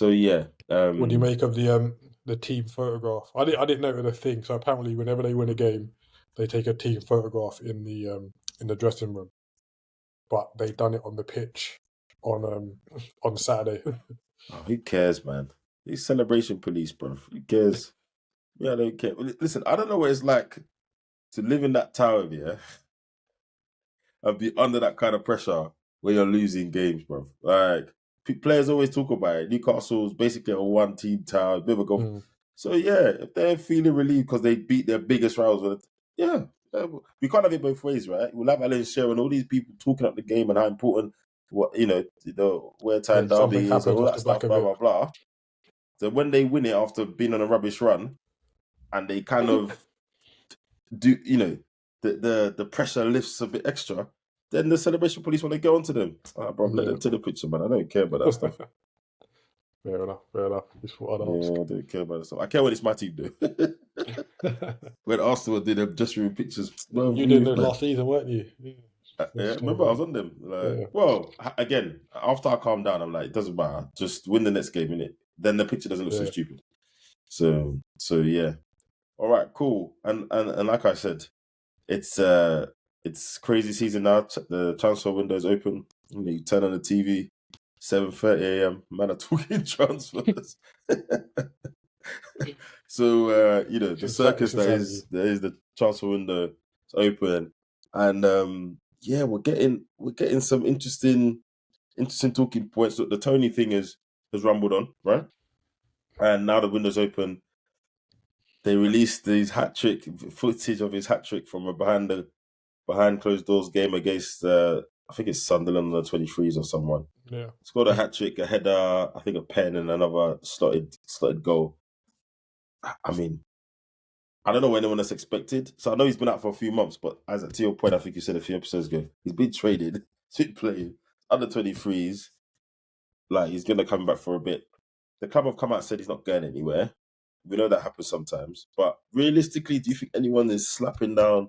yeah. What do you make of the team photograph? I didn't know it was a thing. So apparently, whenever they win a game, they take a team photograph in the dressing room. But they done it on the pitch on Saturday. Who cares, man? These celebration police, bro. Who cares? Yeah, I don't care. Listen, I don't know what it's like to live in that tower, yeah, and be under that kind of pressure where you're losing games, bro. Like, players always talk about it. Newcastle's basically a one-team town, bit of a golf. Mm. So yeah, if they're feeling relieved because they beat their biggest rivals, we can't have it both ways, right? We'll have Alan Shearer and all these people talking up the game and how important where Tyne Something Derby is and happens all off that the back stuff, of blah it. blah blah. So when they win it after being on a rubbish run, and they kind of do, the pressure lifts a bit extra, then the celebration police want to go onto them. Bro, let them take the picture, man. I don't care about that stuff. Fair enough. Just what I'd ask. Yeah, I don't care about that stuff. I care when it's my team, though. When Arsenal did them just room pictures. Well, You didn't know last season, weren't you? Yeah, remember I was on them. Well, again, after I calmed down, I'm like, it doesn't matter. Just win the next game, innit? Then the picture doesn't look so stupid. So yeah. All right, cool. And like I said, it's crazy season now. The transfer window is open. You turn on the TV, 7:30 a.m. Man are talking transfers. So the circus that is the transfer window is open, and we're getting some interesting talking points. Look, the Toney thing has rumbled on, right? And now the window's open. They released his footage of his hat trick from a behind closed doors game against I think it's Sunderland on the 23s or someone. Yeah, scored a hat trick, a header, I think a pen, and another slotted goal. I mean, I don't know what anyone else expected. So I know he's been out for a few months, but to your point, I think you said a few episodes ago, he's been traded, he's been playing under 23s. Like, he's going to come back for a bit. The club have come out and said he's not going anywhere. We know that happens sometimes. But realistically, do you think anyone is slapping down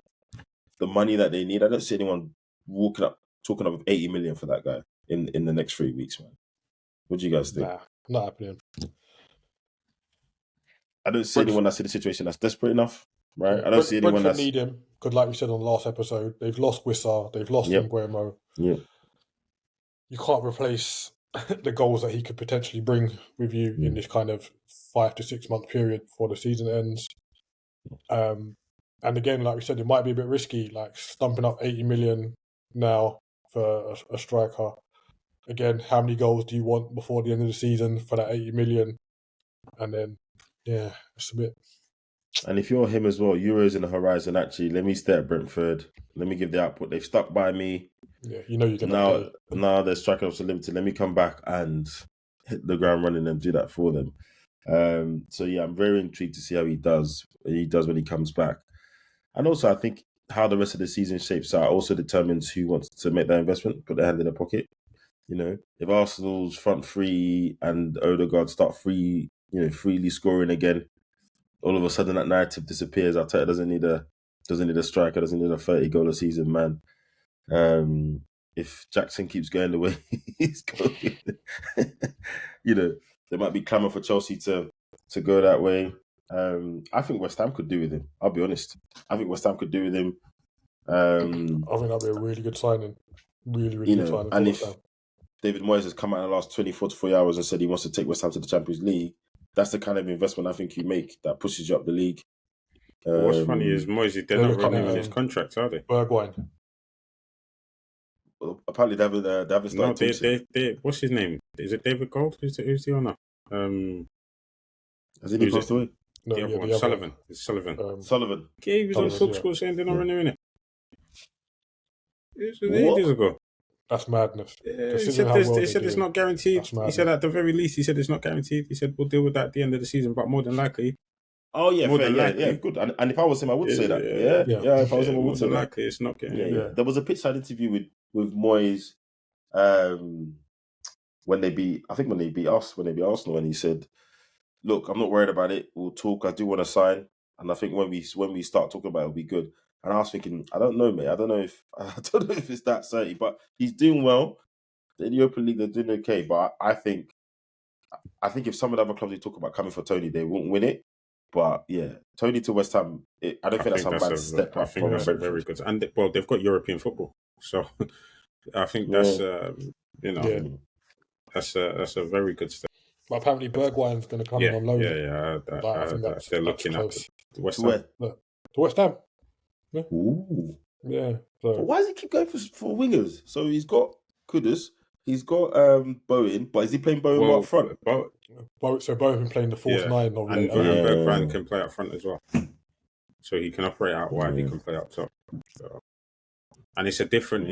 the money that they need? I don't see anyone talking up 80 million for that guy in the next 3 weeks, man. What do you guys think? Nah, not happening. I don't see anyone that's in a situation that's desperate enough, right? I don't see anyone Brentford that's... need him, because like we said on the last episode, they've lost Wissa, they've lost Nguemo. Yeah. You can't replace the goals that he could potentially bring with you in this kind of 5 to 6 month period before the season ends. And again, like we said, it might be a bit risky, like stumping up 80 million now for a striker. Again, how many goals do you want before the end of the season for that 80 million? And then, yeah, it's a bit... And if you're him as well, Euros in the horizon, actually, let me stay at Brentford. Let me give the output. They've stuck by me. Yeah, you know you're going to pay. Now they're striking up so limited. Let me come back and hit the ground running and do that for them. So yeah, I'm very intrigued to see how he does when he comes back. And also, I think how the rest of the season shapes out also determines who wants to make that investment, put their hand in their pocket. If Arsenal's front three and Odegaard start freely scoring again, all of a sudden that narrative disappears. Arteta doesn't need a striker, doesn't need a 30-goal a season man. If Jackson keeps going the way he's going, there might be clamour for Chelsea to go that way. I think West Ham could do with him. I'll be honest. I think West Ham could do with him. I think that'd be a really good signing. Really, really good signing. And if David Moyes has come out in the last 24 to 40 hours and said he wants to take West Ham to the Champions League, that's the kind of investment I think you make that pushes you up the league. What's funny is Moyes, they're not renewing his contract, are they? Bergwijn. Well, apparently they haven't started. No, they what's his name? Is it David Gold? Who's the owner? Has he passed away? No, the other one, Sullivan. It's Sullivan. Sullivan. Okay, he was on TalkSport saying they're not renewing it. It was ages ago. That's madness. He said it's not guaranteed. He said at the very least, he said it's not guaranteed. He said we'll deal with that at the end of the season, but more than likely. Oh yeah, fair, yeah, good. And if I was him, I would say that. Yeah. If I was him, I would say that. Likely, it's not guaranteed. Yeah. There was a pitch side interview with Moyes when they beat Arsenal, and he said, "Look, I'm not worried about it. We'll talk. I do want to sign, and I think when we start talking about it, it'll be good." And I was thinking, I don't know, mate. I don't know if it's that certain, but he's doing well. In the European League, they're doing okay. But I think if some of the other clubs we talk about coming for Toney, they won't win it. But yeah, Toney to West Ham, I don't think that's a bad step up. I think that's a very good. And they've got European football, so I think that's that's a very good step. But apparently Bergwijn's going to come in on loan. I think they're looking at West Ham. To West Ham. Yeah. Ooh. Yeah. So why does he keep going for wingers? So he's got Kudus, He's got Bowen, but is he playing Bowen more up front? So both have been playing the false nine of late. And Bergwijn can play up front as well. So he can operate out wide, he can play up top. So. And it's a different,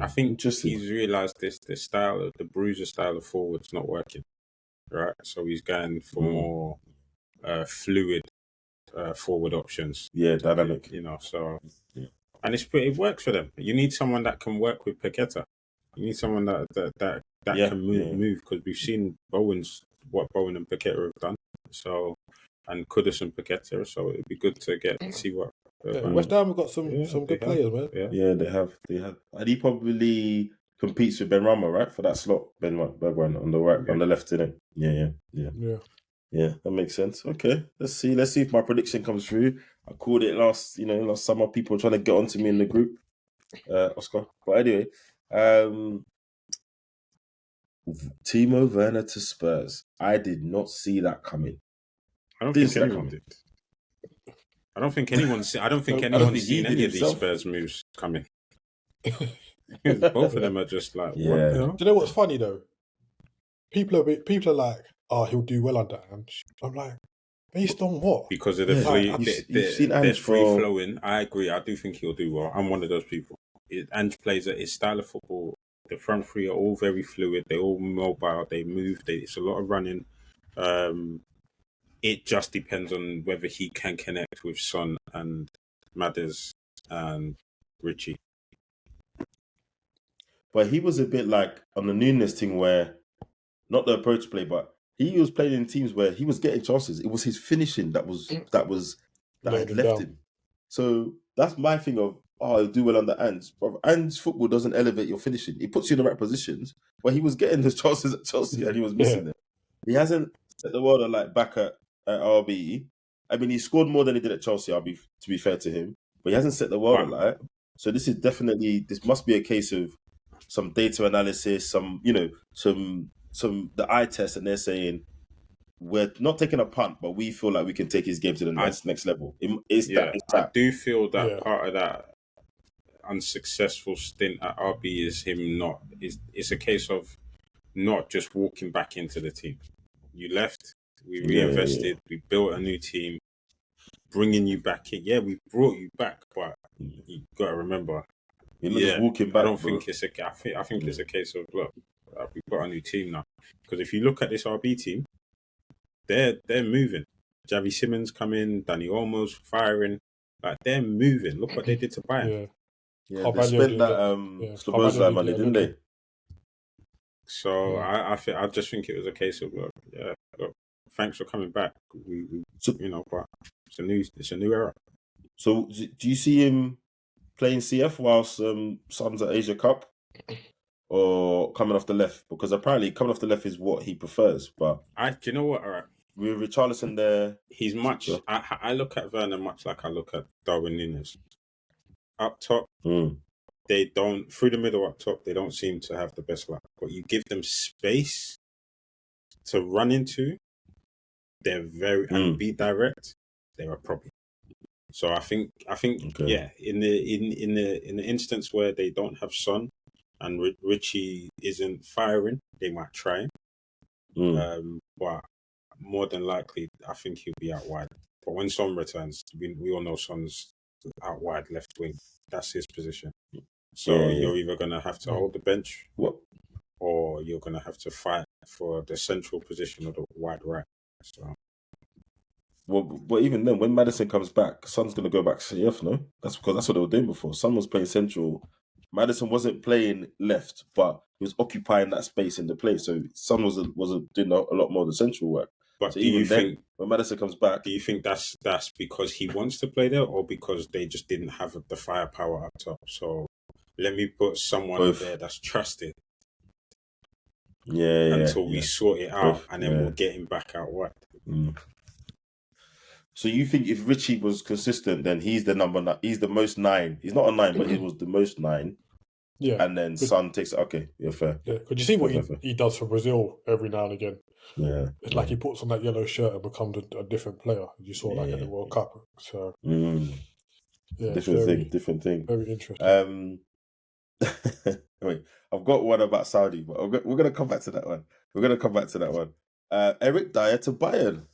I think he's realised the style, the bruiser style of forward's not working, right? So he's going for more fluid forward options. Yeah, dynamic. You know, so... Yeah. And it works for them. You need someone that can work with Paqueta. You need someone that can move, because we've seen what Bowen and Paqueta have done. So, and Kudus and Paqueta. So it'd be good to see what. West Ham have got some good players, man. Yeah, they have. And he probably competes with Ben Rama, right, for that slot. Ben Bergwijn on the right, on the left, isn't it? Yeah, that makes sense. Okay, let's see if my prediction comes through. I called it last summer. People were trying to get onto me in the group, Oscar. But anyway, Timo Werner to Spurs. I did not see that coming. I don't think anyone did. I don't think anyone's seen any of these Spurs moves coming. Both of them are just like, yeah. Do you know what's funny though? People are like, oh, he'll do well under Ange. I'm like, based on what? Because of they're free flowing. I agree. I do think he'll do well. I'm one of those people. Ange plays his style of football. The front three are all very fluid. They're all mobile. They move. It's a lot of running. It just depends on whether he can connect with Son and Madders and Richie. But he was a bit like on the Nunes thing where, not the approach play, but he was playing in teams where he was getting chances. It was his finishing that had left him. So that's my thing of, he'll do well under Ange. But Ange's football doesn't elevate your finishing. It puts you in the right positions. But he was getting his chances at Chelsea and he was missing them. He hasn't set the world alight back at RB. I mean, he scored more than he did at Chelsea, to be fair to him. But he hasn't set the world alight. So this must be a case of some data analysis, some the eye test, and they're saying we're not taking a punt, but we feel like we can take his game to the next level. I do feel that part of that unsuccessful stint at RB is him not. It's a case of not just walking back into the team. You left, we reinvested, we built a new team, bringing you back in. Yeah, we brought you back, but you got to remember. You're not just walking back. I think it's a case of, look, we've got a new team now. Because if you look at this RB team, they're moving. Javi Simmons come in, Dani Olmo's firing. Like, they're moving. Look what they did to Bayern. Yeah, they spent that Spurs money, didn't they? So I just think it was a case of, look, thanks for coming back. But it's a new era. So do you see him playing CF whilst Son's at Asia Cup, or coming off the left? Because apparently coming off the left is what he prefers. But do you know what? All right, with Richarlison there, he's much. I look at Werner much like I look at Darwin Núñez. Up top, they don't, through the middle up top, they don't seem to have the best luck. But you give them space to run into, they're and be direct. They're a problem. So I think okay. In the instance where they don't have Son and Richie isn't firing, they might try. But more than likely, I think he'll be out wide. But when Son returns, we all know Son's out wide left wing. That's his position. So you're either going to have to hold the bench, or you're going to have to fight for the central position of the wide right. So. Well, but even then, when Maddison comes back, Son's going to go back to CF, no? That's because that's what they were doing before. Son was playing central. Maddison wasn't playing left, but he was occupying that space in the play. So Son was doing a lot more of the central work. But so do you think when Maddison comes back, do you think that's because he wants to play there, or because they just didn't have the firepower up top? So let me put someone there that's trusted. Until we sort it out, and then we'll get him back out wide. So you think if Richie was consistent, then he's the number 9. He's the most 9. He's not a 9, but he was the most 9. Yeah. And then Son takes it. Okay, you're fair. Yeah. Could you see what he does for Brazil every now and again? Yeah. It's like he puts on that yellow shirt and becomes a different player. You saw at the World Cup. So different thing. Very interesting. Wait, I've got one about Saudi, but we're gonna come back to that one. We're gonna come back to that one. Eric Dier to Bayern.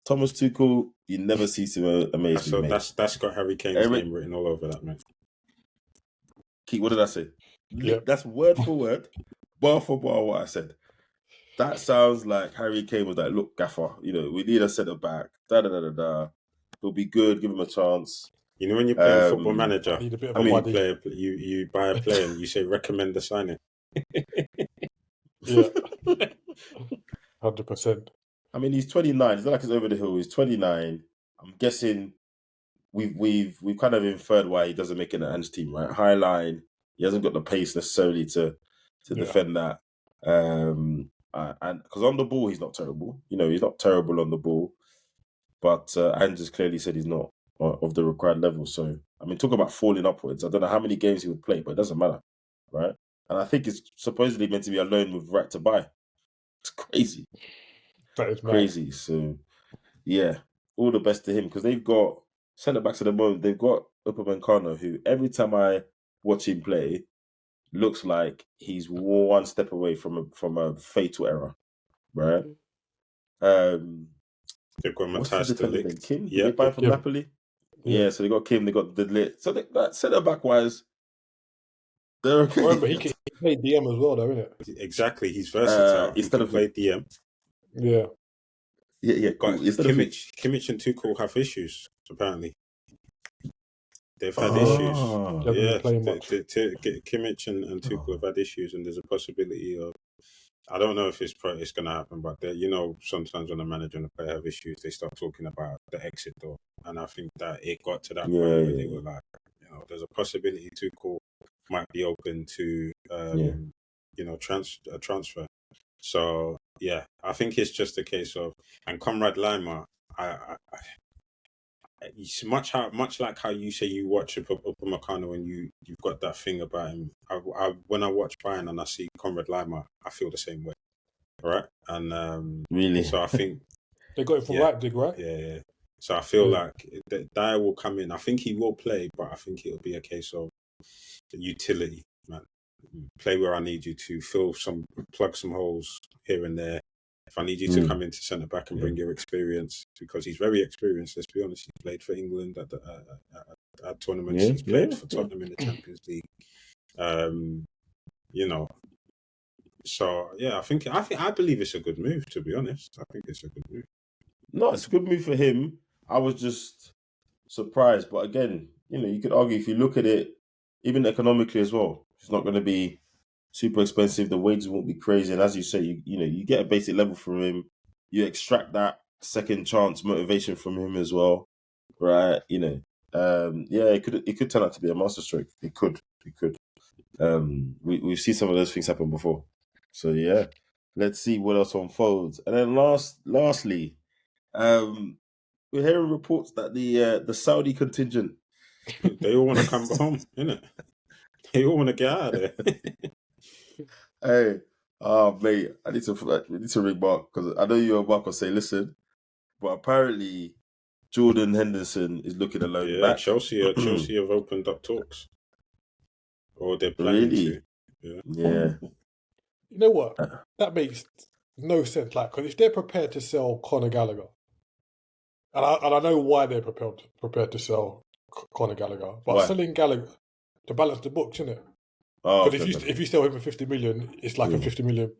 Thomas Tuchel, you never cease to amaze me, So mate. that's got Harry Kane's Eric, name written all over that, man. what did I say? Yep. That's word for word, bar for bar what I said. That sounds like Harry Kane was like, look, Gaffer, we need a centre back. Da da da da da. He'll be good. Give him a chance. You know when you're playing Football Manager, I need a bit of you a body. you buy a player and you say recommend the signing. Yeah, 100%. I mean, he's 29. It's not like he's over the hill. He's 29. I'm guessing we've kind of inferred why he doesn't make it in the Ange team, right? High line. He hasn't got the pace necessarily to defend that. And because on the ball he's not terrible. He's not terrible on the ball, but Ange has clearly said he's not of the required level. So I mean, talk about falling upwards. I don't know how many games he would play, but it doesn't matter, right? And I think it's supposedly meant to be a loan with right to buy. It's crazy. That is crazy. So yeah, all the best to him because they've got centre backs at the moment. They've got Upamecano, who every time I watch him play, looks like he's one step away from a fatal error, right? They've got What's his Matthias de defender's name? Ligt. Kim? Did they buy from Napoli? Yeah, so they got Kim, they got De Ligt. So that centre back wise, they're okay. Remember, he played DM as well, though, isn't it? Exactly, he's versatile. Instead he of played DM. Yeah. Yeah, cool. Kimmich and Tuchel have issues, apparently. They've had issues. Yeah, Kimmich and Tuchel have had issues, and there's a possibility of. I don't know if it's going to happen, but sometimes when a manager and a player have issues, they start talking about the exit door, and I think that it got to that point where they were like, there's a possibility Tuchel might be open to, a transfer. So yeah, I think it's just a case of, and Conrad Lima, it's much like how you say you watch Upamecano and you've got that thing about him. When I watch Bayern and I see Conrad Lima, I feel the same way, right? And really, so I think they got him from Leipzig, right? Yeah. So I feel like Dier will come in. I think he will play, but I think it'll be a case of utility, man. Play where I need you to plug some holes here and there. If I need you to come into centre back and bring your experience, because he's very experienced. Let's be honest. He's played for England at tournaments. He's played for Tottenham in the Champions League. So yeah, I believe it's a good move. To be honest, I think it's a good move. No, it's a good move for him. I was just surprised, but again, you could argue if you look at it, even economically as well, it's not going to be super expensive. The wages won't be crazy, and as you say, you get a basic level from him. You extract that second chance motivation from him as well, right? It could turn out to be a masterstroke. It could. We've seen some of those things happen before. So yeah, let's see what else unfolds. And then lastly, we're hearing reports that the Saudi contingent, they all want to come home, innit? They all want to get out of there. Hey, mate, I need to ring Mark because I know you and Mark will say, listen, but apparently Jordan Henderson is looking alone back. Chelsea have opened up talks, or they're planning to. Yeah. You know what? That makes no sense. Like, because if they're prepared to sell Conor Gallagher, and I know why they're prepared to sell Conor Gallagher, but selling Gallagher to balance the books, isn't it? Because if you sell him for 50 million, it's like a £50 million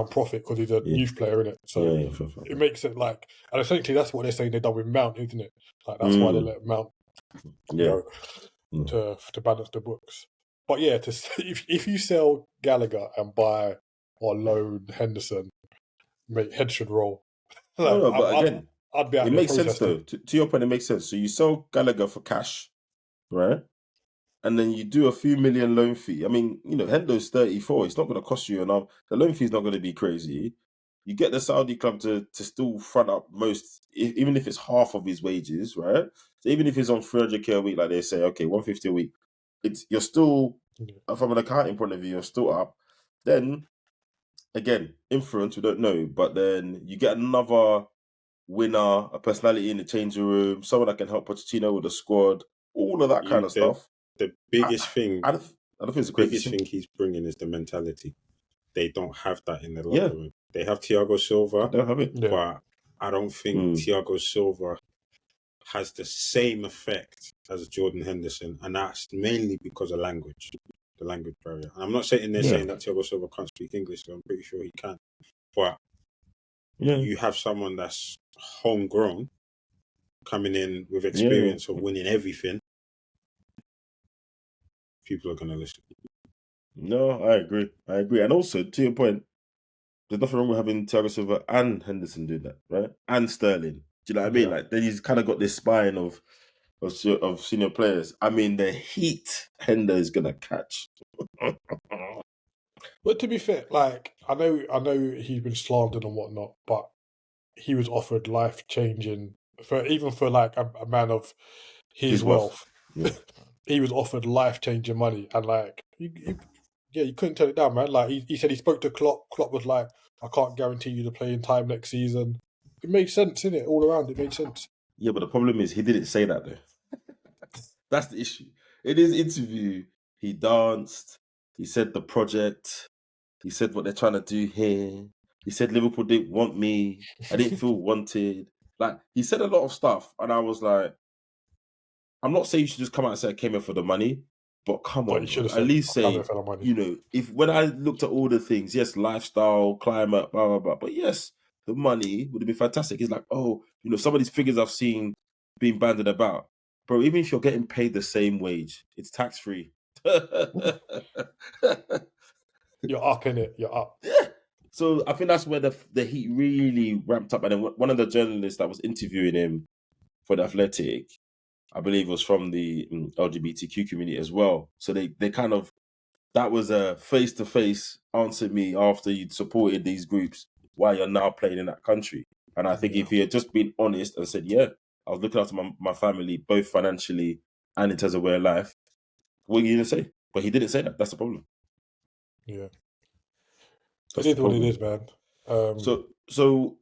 profit because he's a youth player, isn't it? So it makes it like, and essentially that's what they're saying they've done with Mount, isn't it? Like that's why they let Mount go to balance the books. But yeah, if you sell Gallagher and buy or loan Henderson, make Henderson roll. No, but again, I'd be out it makes sense though. To your point, it makes sense. So you sell Gallagher for cash, right? And then you do a few million loan fee. I mean, Hendo's 34. It's not going to cost you enough. The loan fee is not going to be crazy. You get the Saudi club to still front up even if it's half of his wages, right? So even if he's on 300k a week, like they say, okay, 150 a week, you're still, from an accounting point of view, you're still up. Then, again, influence, we don't know, but then you get another winner, a personality in the changing room, someone that can help Pochettino with the squad, all of that kind of stuff. The biggest thing I don't think it's a crazy Biggest thing. thing he's bringing is the mentality. They don't have that in the Yeah. locker room. They have Thiago Silva, They don't have it. Yeah. but I don't think Thiago Silva has the same effect as Jordan Henderson, and that's mainly because of language, the language barrier. And I'm not saying saying that Thiago Silva can't speak English, so I'm pretty sure he can. But you have someone that's homegrown, coming in with experience of winning everything. People are going to listen. No, I agree. And also, to your point, there's nothing wrong with having Thiago Silva and Henderson do that, right? And Sterling. Do you know what I mean? Like, then he's kind of got this spine of senior players. I mean, the heat Hender is gonna catch. But to be fair, like I know he's been slandered and whatnot, but he was offered life changing for like a man of his wealth. Yeah. He was offered life changing money, and like you couldn't turn it down, man. Like he said, he spoke to Klopp. Klopp was like, "I can't guarantee you the playing time next season." It made sense, innit? All around, it made sense. Yeah, but the problem is he didn't say that though. That's the issue. In his interview, he danced. He said the project. He said what they're trying to do here. He said Liverpool didn't want me. I didn't feel wanted. Like, he said a lot of stuff, and I was like, I'm not saying you should just come out and say I came here for the money, but come on, at least say, you know, if when I looked at all the things, yes, lifestyle, climate, blah, blah, blah, but yes, the money would have been fantastic. It's like, oh, you know, some of these figures I've seen being banded about. Bro, even if you're getting paid the same wage, it's tax-free. You're up in it. You're up. Yeah. So I think that's where the heat really ramped up. And then one of the journalists that was interviewing him for The Athletic, I believe, was from the LGBTQ community as well. So they kind of, that was a face-to-face answer me after you'd supported these groups while you're now playing in that country. And I think if he had just been honest and said, yeah, I was looking after my family, both financially and in terms of way of life, what are you going to say? But he didn't say that. That's the problem. Yeah. That's it is what it is, man. So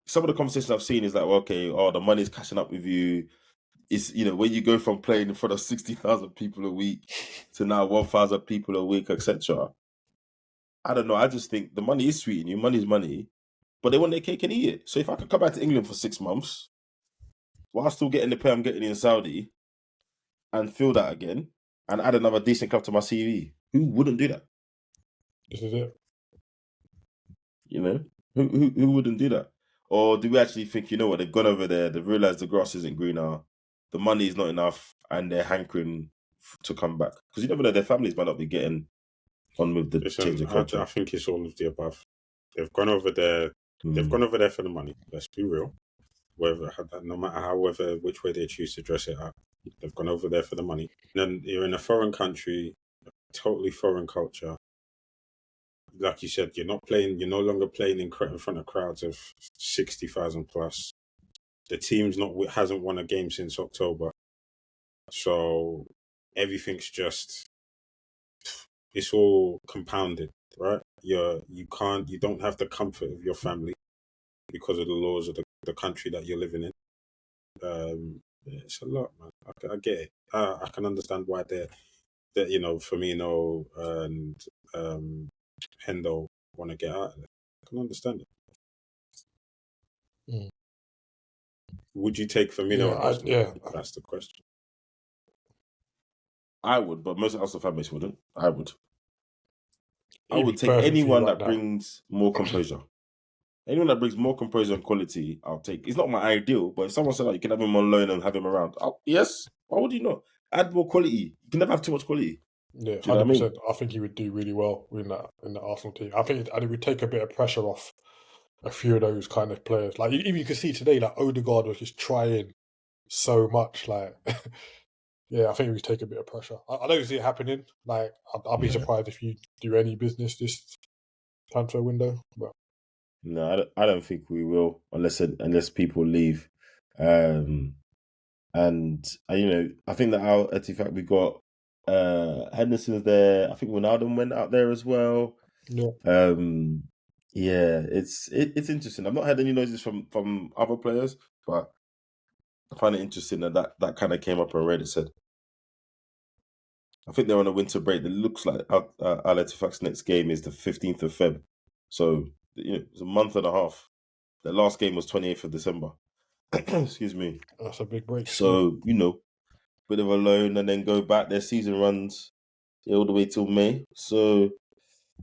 some of the conversations I've seen is like, well, okay, the money's catching up with you. It's, you know, when you go from playing in front of 60,000 people a week to now 1,000 people a week, etc. I don't know. I just think the money is sweet in you. Money is money, but they want their cake and eat it. So if I could come back to England for 6 months while still getting the pay I'm getting in Saudi and feel that again and add another decent club to my CV, who wouldn't do that? This is it. You know, who wouldn't do that? Or do we actually think, you know what, they've gone over there, they've realised the grass isn't greener, the money is not enough, and they're hankering to come back? Because you never know, their families might not be getting on with the change of culture. I think it's all of the above. They've gone over there. They've gone over there for the money. Let's be real. No matter which way they choose to dress it up, they've gone over there for the money. And then you're in a foreign country, a totally foreign culture. Like you said, you're no longer playing in front of crowds of 60,000 plus. The team's hasn't won a game since October. So everything's it's all compounded, right? You don't have the comfort of your family because of the laws of the country that you're living in. It's a lot, man. I get it. I can understand why that, you know, Firmino and Hendo want to get out of it. I can understand it. Would you take Firmino? That's the question. I would, but most Arsenal fan base wouldn't. I would take anyone that brings more composure. Anyone that brings more composure and quality, I'll take. It's not my ideal, but if someone said you can have him on loan and have him around, yes. Why would you not? Add more quality. You can never have too much quality. Yeah, 100%. I think he would do really well in the Arsenal team. I think it would take a bit of pressure off a few of those kind of players. Like even you can see today, like Odegaard was just trying so much. Like, yeah, I think it would take a bit of pressure. I don't see it happening. Like, I'll be surprised if you do any business this transfer window. But no, I don't think we will unless people leave. And you know, I think that in fact we got Henderson's there. I think Ronaldo went out there as well. Yeah. Yeah, it's interesting. I've not heard any noises from other players, but I find it interesting that kind of came up on Reddit said. I think they're on a winter break. It looks like Al Ettifaq's next game is the 15th of Feb. So, it's a month and a half. The last game was 28th of December. Excuse me. That's a big break. So, bit of a loan and then go back. Their season runs all the way till May. So,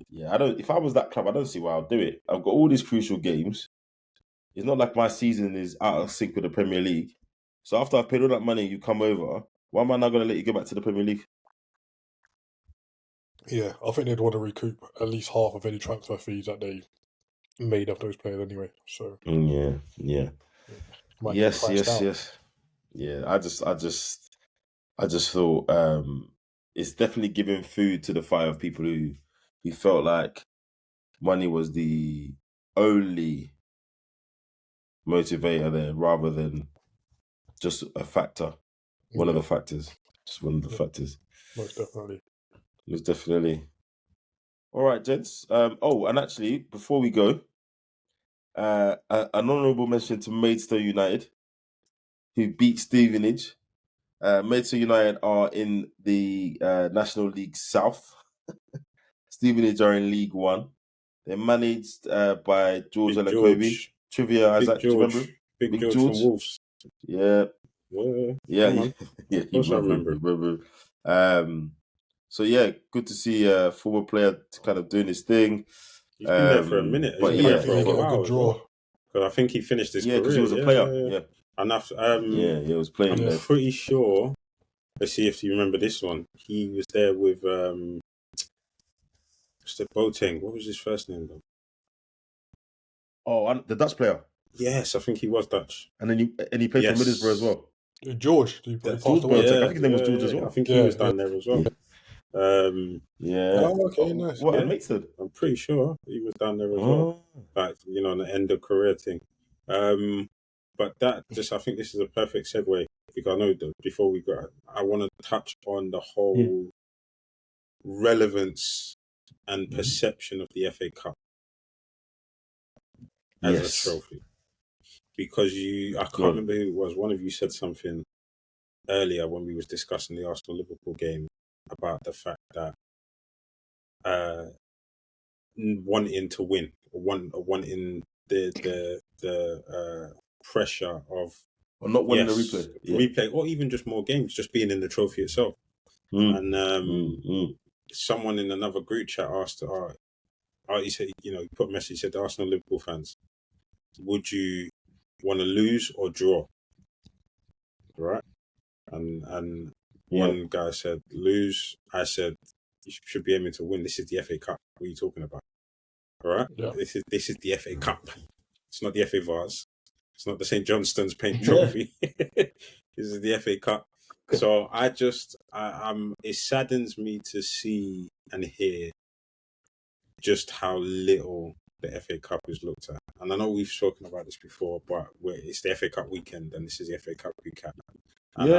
yeah, if I was that club, I don't see why I'll do it. I've got all these crucial games. It's not like my season is out of sync with the Premier League. So after I've paid all that money, you come over. Why am I not going to let you go back to the Premier League? Yeah, I think they'd want to recoup at least half of any transfer fees that they made of those players anyway. So Yeah. might get priced out. Yes. Yeah, I just thought it's definitely giving food to the fire of people who felt like money was the only motivator there rather than just a factor. One of the factors. Just one of the factors. Most definitely. Most definitely. All right, gents. And actually, before we go, an honourable mention to Maidstone United, who beat Stevenage. Maidstone United are in the National League South. Stevenage are in League One. They're managed by George Big Alakobi. George. Trivia, Big Isaac, do you remember? Big George from Wolves. Yeah. Yeah, come on. Yeah. Of course I remember. So yeah, good to see a former player kind of doing his thing. He's been there for a minute. But He's been yeah, there for a He got a while good as draw. well. Because I think he finished his career. because he was a player. Yeah. Enough. He was playing I'm there. pretty sure. Let's see if you remember this one. He was there with Mr. Boateng. What was his first name though? Oh, the Dutch player. Yes, I think he was Dutch. And then he played for Middlesbrough as well. George, he passed away. Boateng. I think his name was George as well. I think he was down there as well. Yeah. Oh, okay, nice. What, at Maidstone? I'm pretty sure he was down there as well. Like, on the end of career thing. But I think this is a perfect segue because I know that before we go, I want to touch on the whole relevance and perception of the FA Cup as a trophy. Because I can't remember who it was. One of you said something earlier when we was discussing the Arsenal-Liverpool game about the fact that wanting to win, or wanting the pressure of not winning the replay, or even just more games, just being in the trophy itself. And someone in another group chat asked, he said, he put a message, he said, Arsenal Liverpool fans, would you want to lose or draw? Right? And one guy said lose. I said you should be aiming to win. This is the FA Cup. What are you talking about? All right? Yeah. This is the FA Cup. It's not the FA Vase. It's not the St. Johnstone's Paint Trophy. This is the FA Cup. So it saddens me to see and hear just how little the FA Cup is looked at. And I know we've spoken about this before, but it's the FA Cup weekend and this is the FA Cup recap. And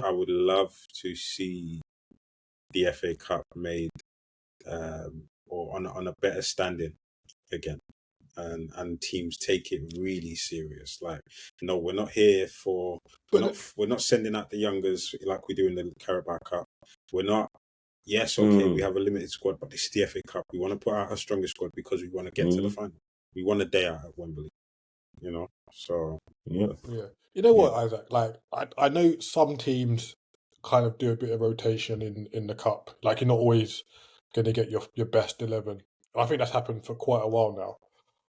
I would love to see the FA Cup made or on a better standing again. And teams take it really serious. Like, no, we're not here for we're not sending out the youngers like we do in the Carabao Cup. We're not. Yes, okay, we have a limited squad, but this is the FA Cup. We want to put out our strongest squad because we want to get to the final. We want a day out at Wembley. So yeah. You know what, Isaac? Like, I know some teams kind of do a bit of rotation in the cup. Like, you're not always going to get your best 11. I think that's happened for quite a while now.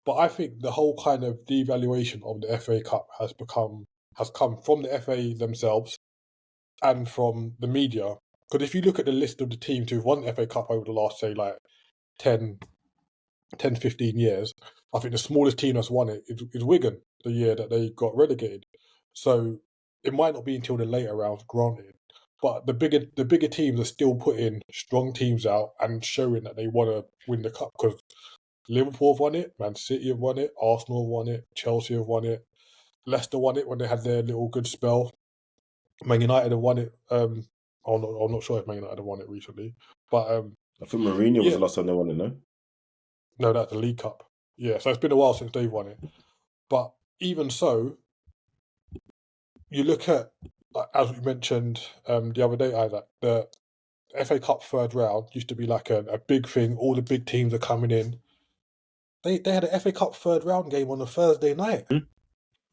But I think the whole kind of devaluation of the FA Cup has come from the FA themselves and from the media. Because if you look at the list of the teams who've won the FA Cup over the last, say, like 10, 15 years, I think the smallest team that's won it is Wigan, the year that they got relegated. So it might not be until the later rounds, granted. But the bigger teams are still putting strong teams out and showing that they want to win the cup because Liverpool have won it, Man City have won it, Arsenal have won it, Chelsea have won it, Leicester won it when they had their little good spell. Man United have won it. I'm not sure if Man United have won it recently, but I think Mourinho was the last time they won it. No, that's the League Cup. Yeah, so it's been a while since they've won it. But even so, you look at, as we mentioned the other day, Isaac, FA Cup third round used to be like a big thing. All the big teams are coming in. They had an FA Cup third round game on a Thursday night.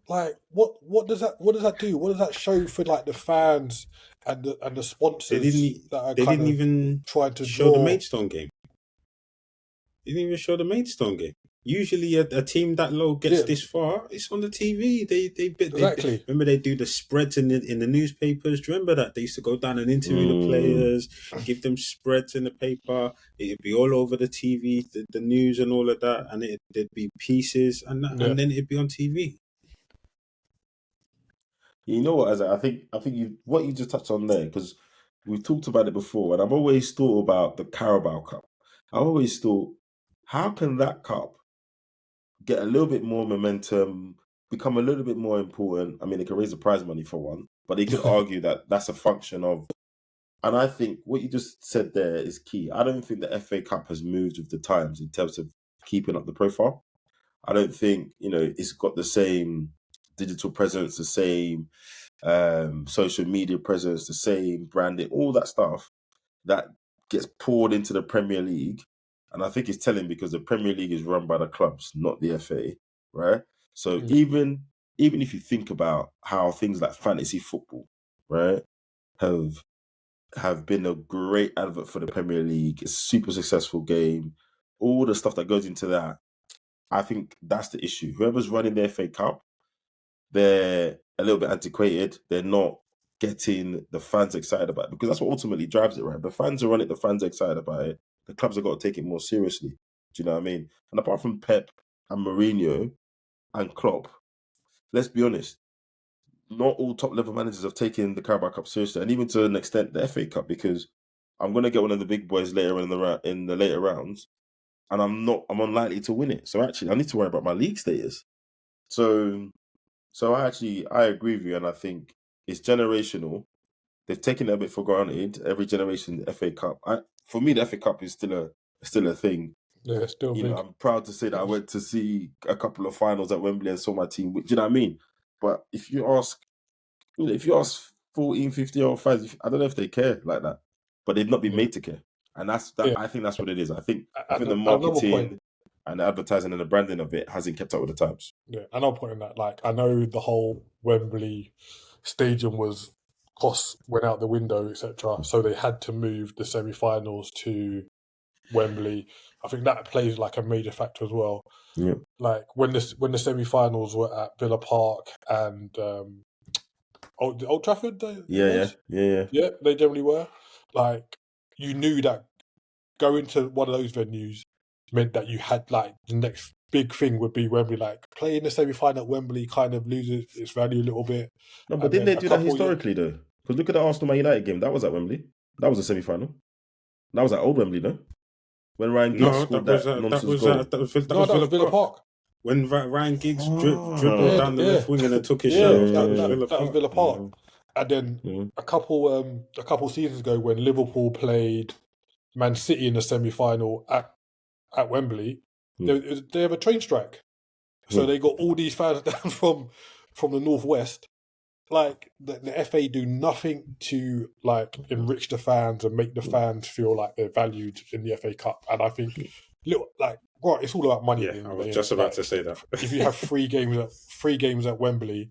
Like what does that do? What does that show for like the fans and the They sponsors didn't. that are They kind didn't of even trying to show the draw? Maidstone game. They didn't even show the Maidstone game. Usually, a team that low gets this far, it's on the TV. They Exactly. remember they do the spreads in the newspapers. Do you remember that they used to go down and interview the players, give them spreads in the paper. It'd be all over the TV, the news and all of that, and there'd be pieces, and then it'd be on TV. You know what, Isaac? I think what you just touched on there, because we've talked about it before, and I've always thought about the Carabao Cup. I always thought, how can that cup get a little bit more momentum, become a little bit more important? I mean, it can raise the prize money for one, but they could argue that that's a function of. And I think what you just said there is key. I don't think the FA Cup has moved with the times in terms of keeping up the profile. I don't think, it's got the same digital presence, the same social media presence, the same branding, all that stuff that gets poured into the Premier League. And I think it's telling because the Premier League is run by the clubs, not the FA, right? So even if you think about how things like fantasy football, right, have been a great advert for the Premier League, it's a super successful game, all the stuff that goes into that, I think that's the issue. Whoever's running the FA Cup, they're a little bit antiquated. They're not getting the fans excited about it, because that's what ultimately drives it, right? The fans are on it, the fans are excited about it. The clubs have got to take it more seriously. Do you know what I mean? And apart from Pep and Mourinho and Klopp, let's be honest, not all top level managers have taken the Carabao Cup seriously, and even to an extent the FA Cup, because I'm going to get one of the big boys later in the later rounds, and I'm unlikely to win it. So actually, I need to worry about my league status. So I agree with you, and I think it's generational. They've taken it a bit for granted. Every generation, the FA Cup. For me, the FA Cup is still a thing. Yeah, it's still big. I'm proud to say that I went to see a couple of finals at Wembley and saw my team. Do you know what I mean? But if you ask 14, 15-year-old fans, I don't know if they care like that. But they've not been made to care, and I think that's what it is. I think the marketing and the advertising and the branding of it hasn't kept up with the times. Yeah, another point in that, like, I know the whole Wembley stadium costs went out the window, etc. So they had to move the semi-finals to Wembley. I think that plays like a major factor as well. Yeah. Like when the semi-finals were at Villa Park and Old Trafford. Yeah, they generally were. Like, you knew that going to one of those venues meant that you had, like, the next big thing would be Wembley. Like, playing the semi-final at Wembley kind of loses its value a little bit. No, but didn't they do that historically though? Because look at the Arsenal Man United game. That was at Wembley. That was a semi-final. That was at Old Wembley, no? When Ryan Giggs scored that nonsense goal. That was Villa Park. When Ryan Giggs dribbled down the left wing and then took his shot. That was Villa Park. And then a couple seasons ago, when Liverpool played Man City in the semi-final at Wembley, they have a train strike. So they got all these fans down from the northwest. Like, the FA do nothing to, like, enrich the fans and make the fans feel like they're valued in the FA Cup. And I think, it's all about money. Yeah, I was just about to say that. If you have three games at Wembley,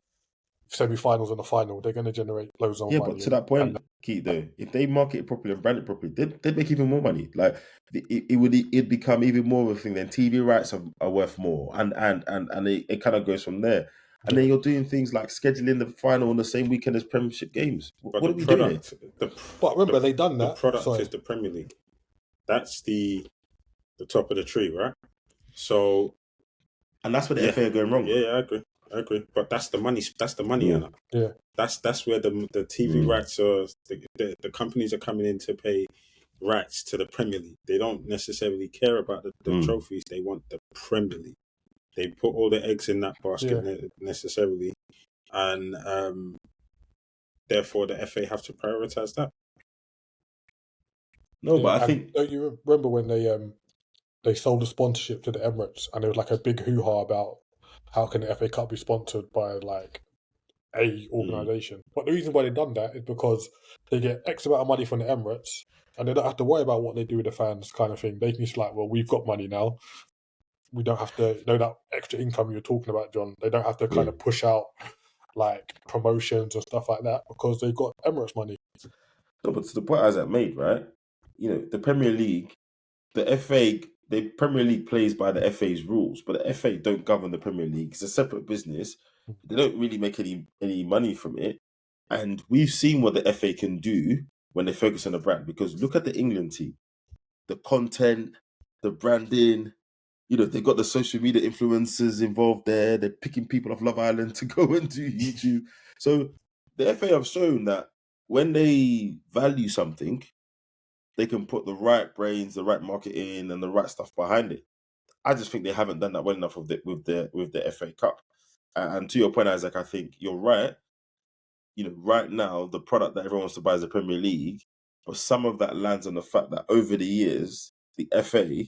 semi-finals and the final, they're going to generate loads of money. Yeah, but to that point, Keith, though, if they market it properly and brand it properly, they'd make even more money. Like, it'd become even more of a thing. Then TV rights are worth more, and it kind of goes from there. And then you're doing things like scheduling the final on the same weekend as Premiership games. What are we doing? But remember, they done that. The product is the Premier League. That's the top of the tree, right? So, and that's where the FA are going wrong. Yeah, I agree. But that's the money. That's the money, Anna. Yeah. That's where the TV rights are. The companies are coming in to pay rights to the Premier League. They don't necessarily care about the trophies. They want the Premier League. They put all the eggs in that basket necessarily, and therefore the FA have to prioritise that. No, but I think. Don't you remember when they sold the sponsorship to the Emirates, and there was like a big hoo-ha about how can the FA Cup be sponsored by, like, a organisation? But the reason why they done that is because they get X amount of money from the Emirates, and they don't have to worry about what they do with the fans, kind of thing. They can just well, we've got money now. We don't have to that extra income you're talking about, John. They don't have to kind of push out promotions and stuff like that because they've got Emirates money. No, but to the point Isaac made, right? The Premier League, the FA, the Premier League plays by the FA's rules, but the FA don't govern the Premier League. It's a separate business. They don't really make any money from it. And we've seen what the FA can do when they focus on the brand. Because look at the England team, the content, the branding. They've got the social media influencers involved there. They're picking people off Love Island to go and do YouTube. So the FA have shown that when they value something, they can put the right brains, the right marketing, and the right stuff behind it. I just think they haven't done that well enough with the FA Cup. And to your point, Isaac, I think you're right. Right now, the product that everyone wants to buy is the Premier League, but some of that lands on the fact that over the years, the FA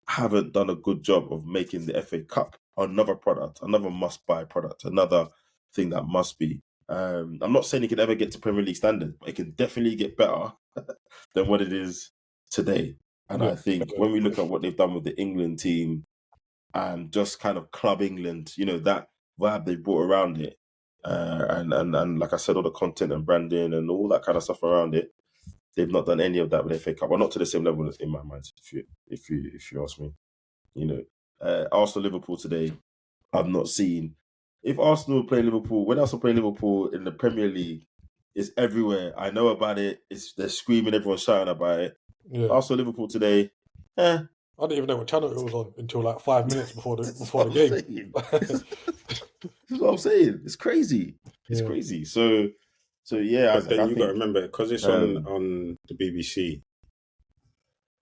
haven't done a good job of making the FA Cup another product, another must-buy product, another thing that must be. I'm not saying it can ever get to Premier League standard, but it can definitely get better than what it is today. And I think when we look at what they've done with the England team and just kind of Club England, that vibe they brought around it, and like I said, all the content and branding and all that kind of stuff around it, they've not done any of that with FA Cup. Well, not to the same level in my mind, if you ask me. Arsenal Liverpool today, I've not seen. If Arsenal play Liverpool, when Arsenal play Liverpool in the Premier League, it's everywhere. I know about it. They're screaming, everyone's shouting about it. Yeah. Arsenal Liverpool today, I didn't even know what channel it was on until 5 minutes before the game. That's what I'm saying. It's crazy. It's crazy. So yeah. But then you got to remember, because it's on the BBC,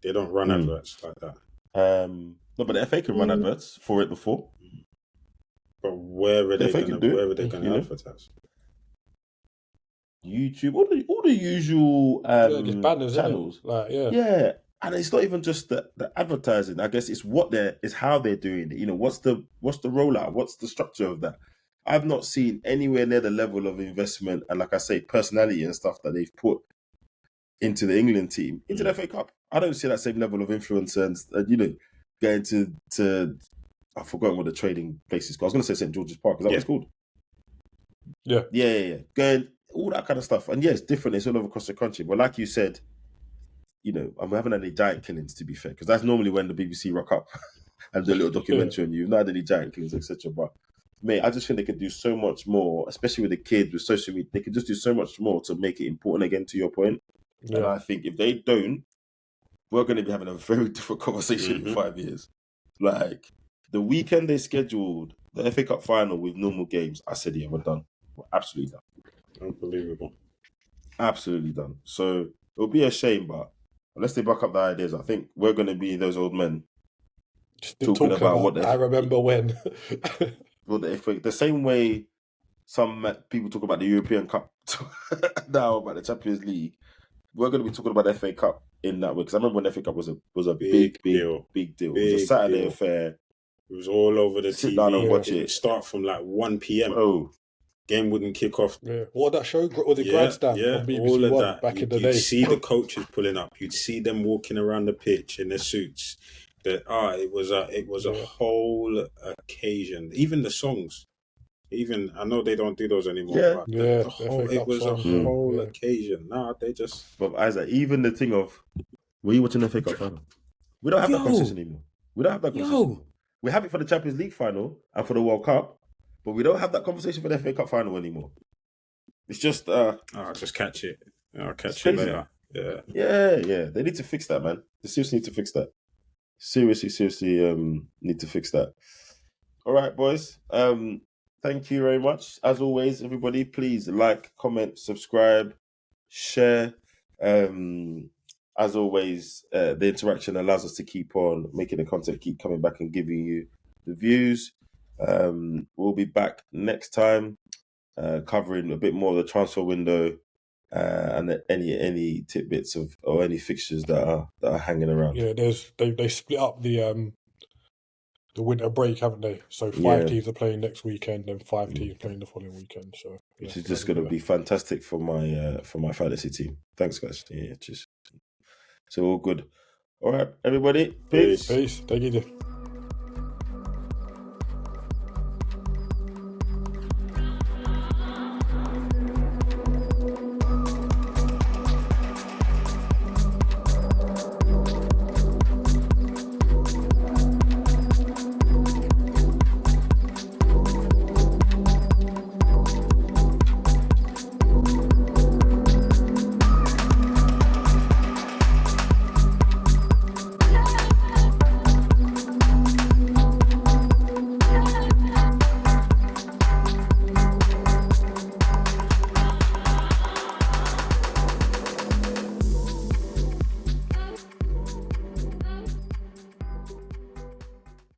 they don't run adverts like that. No, but the FA can run adverts for it before. But where are they going to advertise? YouTube, all the usual banners, channels. Yeah. And it's not even just the advertising. I guess it's how they're doing it. What's the rollout? What's the structure of that? I've not seen anywhere near the level of investment and, like I say, personality and stuff that they've put into the England team, into the FA Cup. I don't see that same level of influence and going to I've forgotten what the trading place is called. I was going to say St. George's Park. Is that what it's called? Yeah. Yeah. Going, all that kind of stuff. And yeah, it's different. It's all over across the country. But like you said, we haven't had any giant killings, to be fair, because that's normally when the BBC rock up and do a little documentary on you. You've not had any giant killings, etc. But, mate, I just think they could do so much more, especially with the kids, with social media. They could just do so much more to make it important again, to your point. Yeah. And I think if they don't, we're going to be having a very different conversation in 5 years. Like, the weekend they scheduled the FA Cup final with normal games, I said, yeah, we're done. We're absolutely done. Unbelievable. Absolutely done. So it'll be a shame, but unless they back up the ideas, I think we're going to be those old men talking about what they... I remember when. Well, the same way some people talk about the European Cup now, about the Champions League, we're going to be talking about the FA Cup in that way. Because I remember when the FA Cup was a big deal. It was a Saturday affair. It was all over the TV. Sit down and watch it. It would start from 1 p.m. Oh. Game wouldn't kick off. Yeah. What that show? Or the Grandstand on BBC all of One that. back in the day. You'd see the coaches pulling up. You'd see them walking around the pitch in their suits. It was a whole occasion. Even the songs. I know they don't do those anymore. Yeah. But it was a whole occasion. They just. But Isaac, even the thing of, were you watching the FA Cup final? We don't have that conversation anymore. We don't have that conversation anymore. We have it for the Champions League final and for the World Cup, but we don't have that conversation for the FA Cup final anymore. It's just... I'll just catch it. I'll catch it later. Yeah. They need to fix that, man. They seriously need to fix that. Seriously need to fix that. All right, boys. Thank you very much. As always, everybody, please like, comment, subscribe, share. As always, the interaction allows us to keep on making the content, keep coming back and giving you the views. We'll be back next time, covering a bit more of the transfer window and any tidbits or any fixtures that are hanging around. Yeah, they split up the winter break, haven't they? So 5 teams are playing next weekend and 5 teams playing the following weekend. So which is just going to be fantastic for my fantasy team. Thanks, guys. Yeah, cheers. So all good. All right, everybody. Peace. Peace. Peace. Take it easy.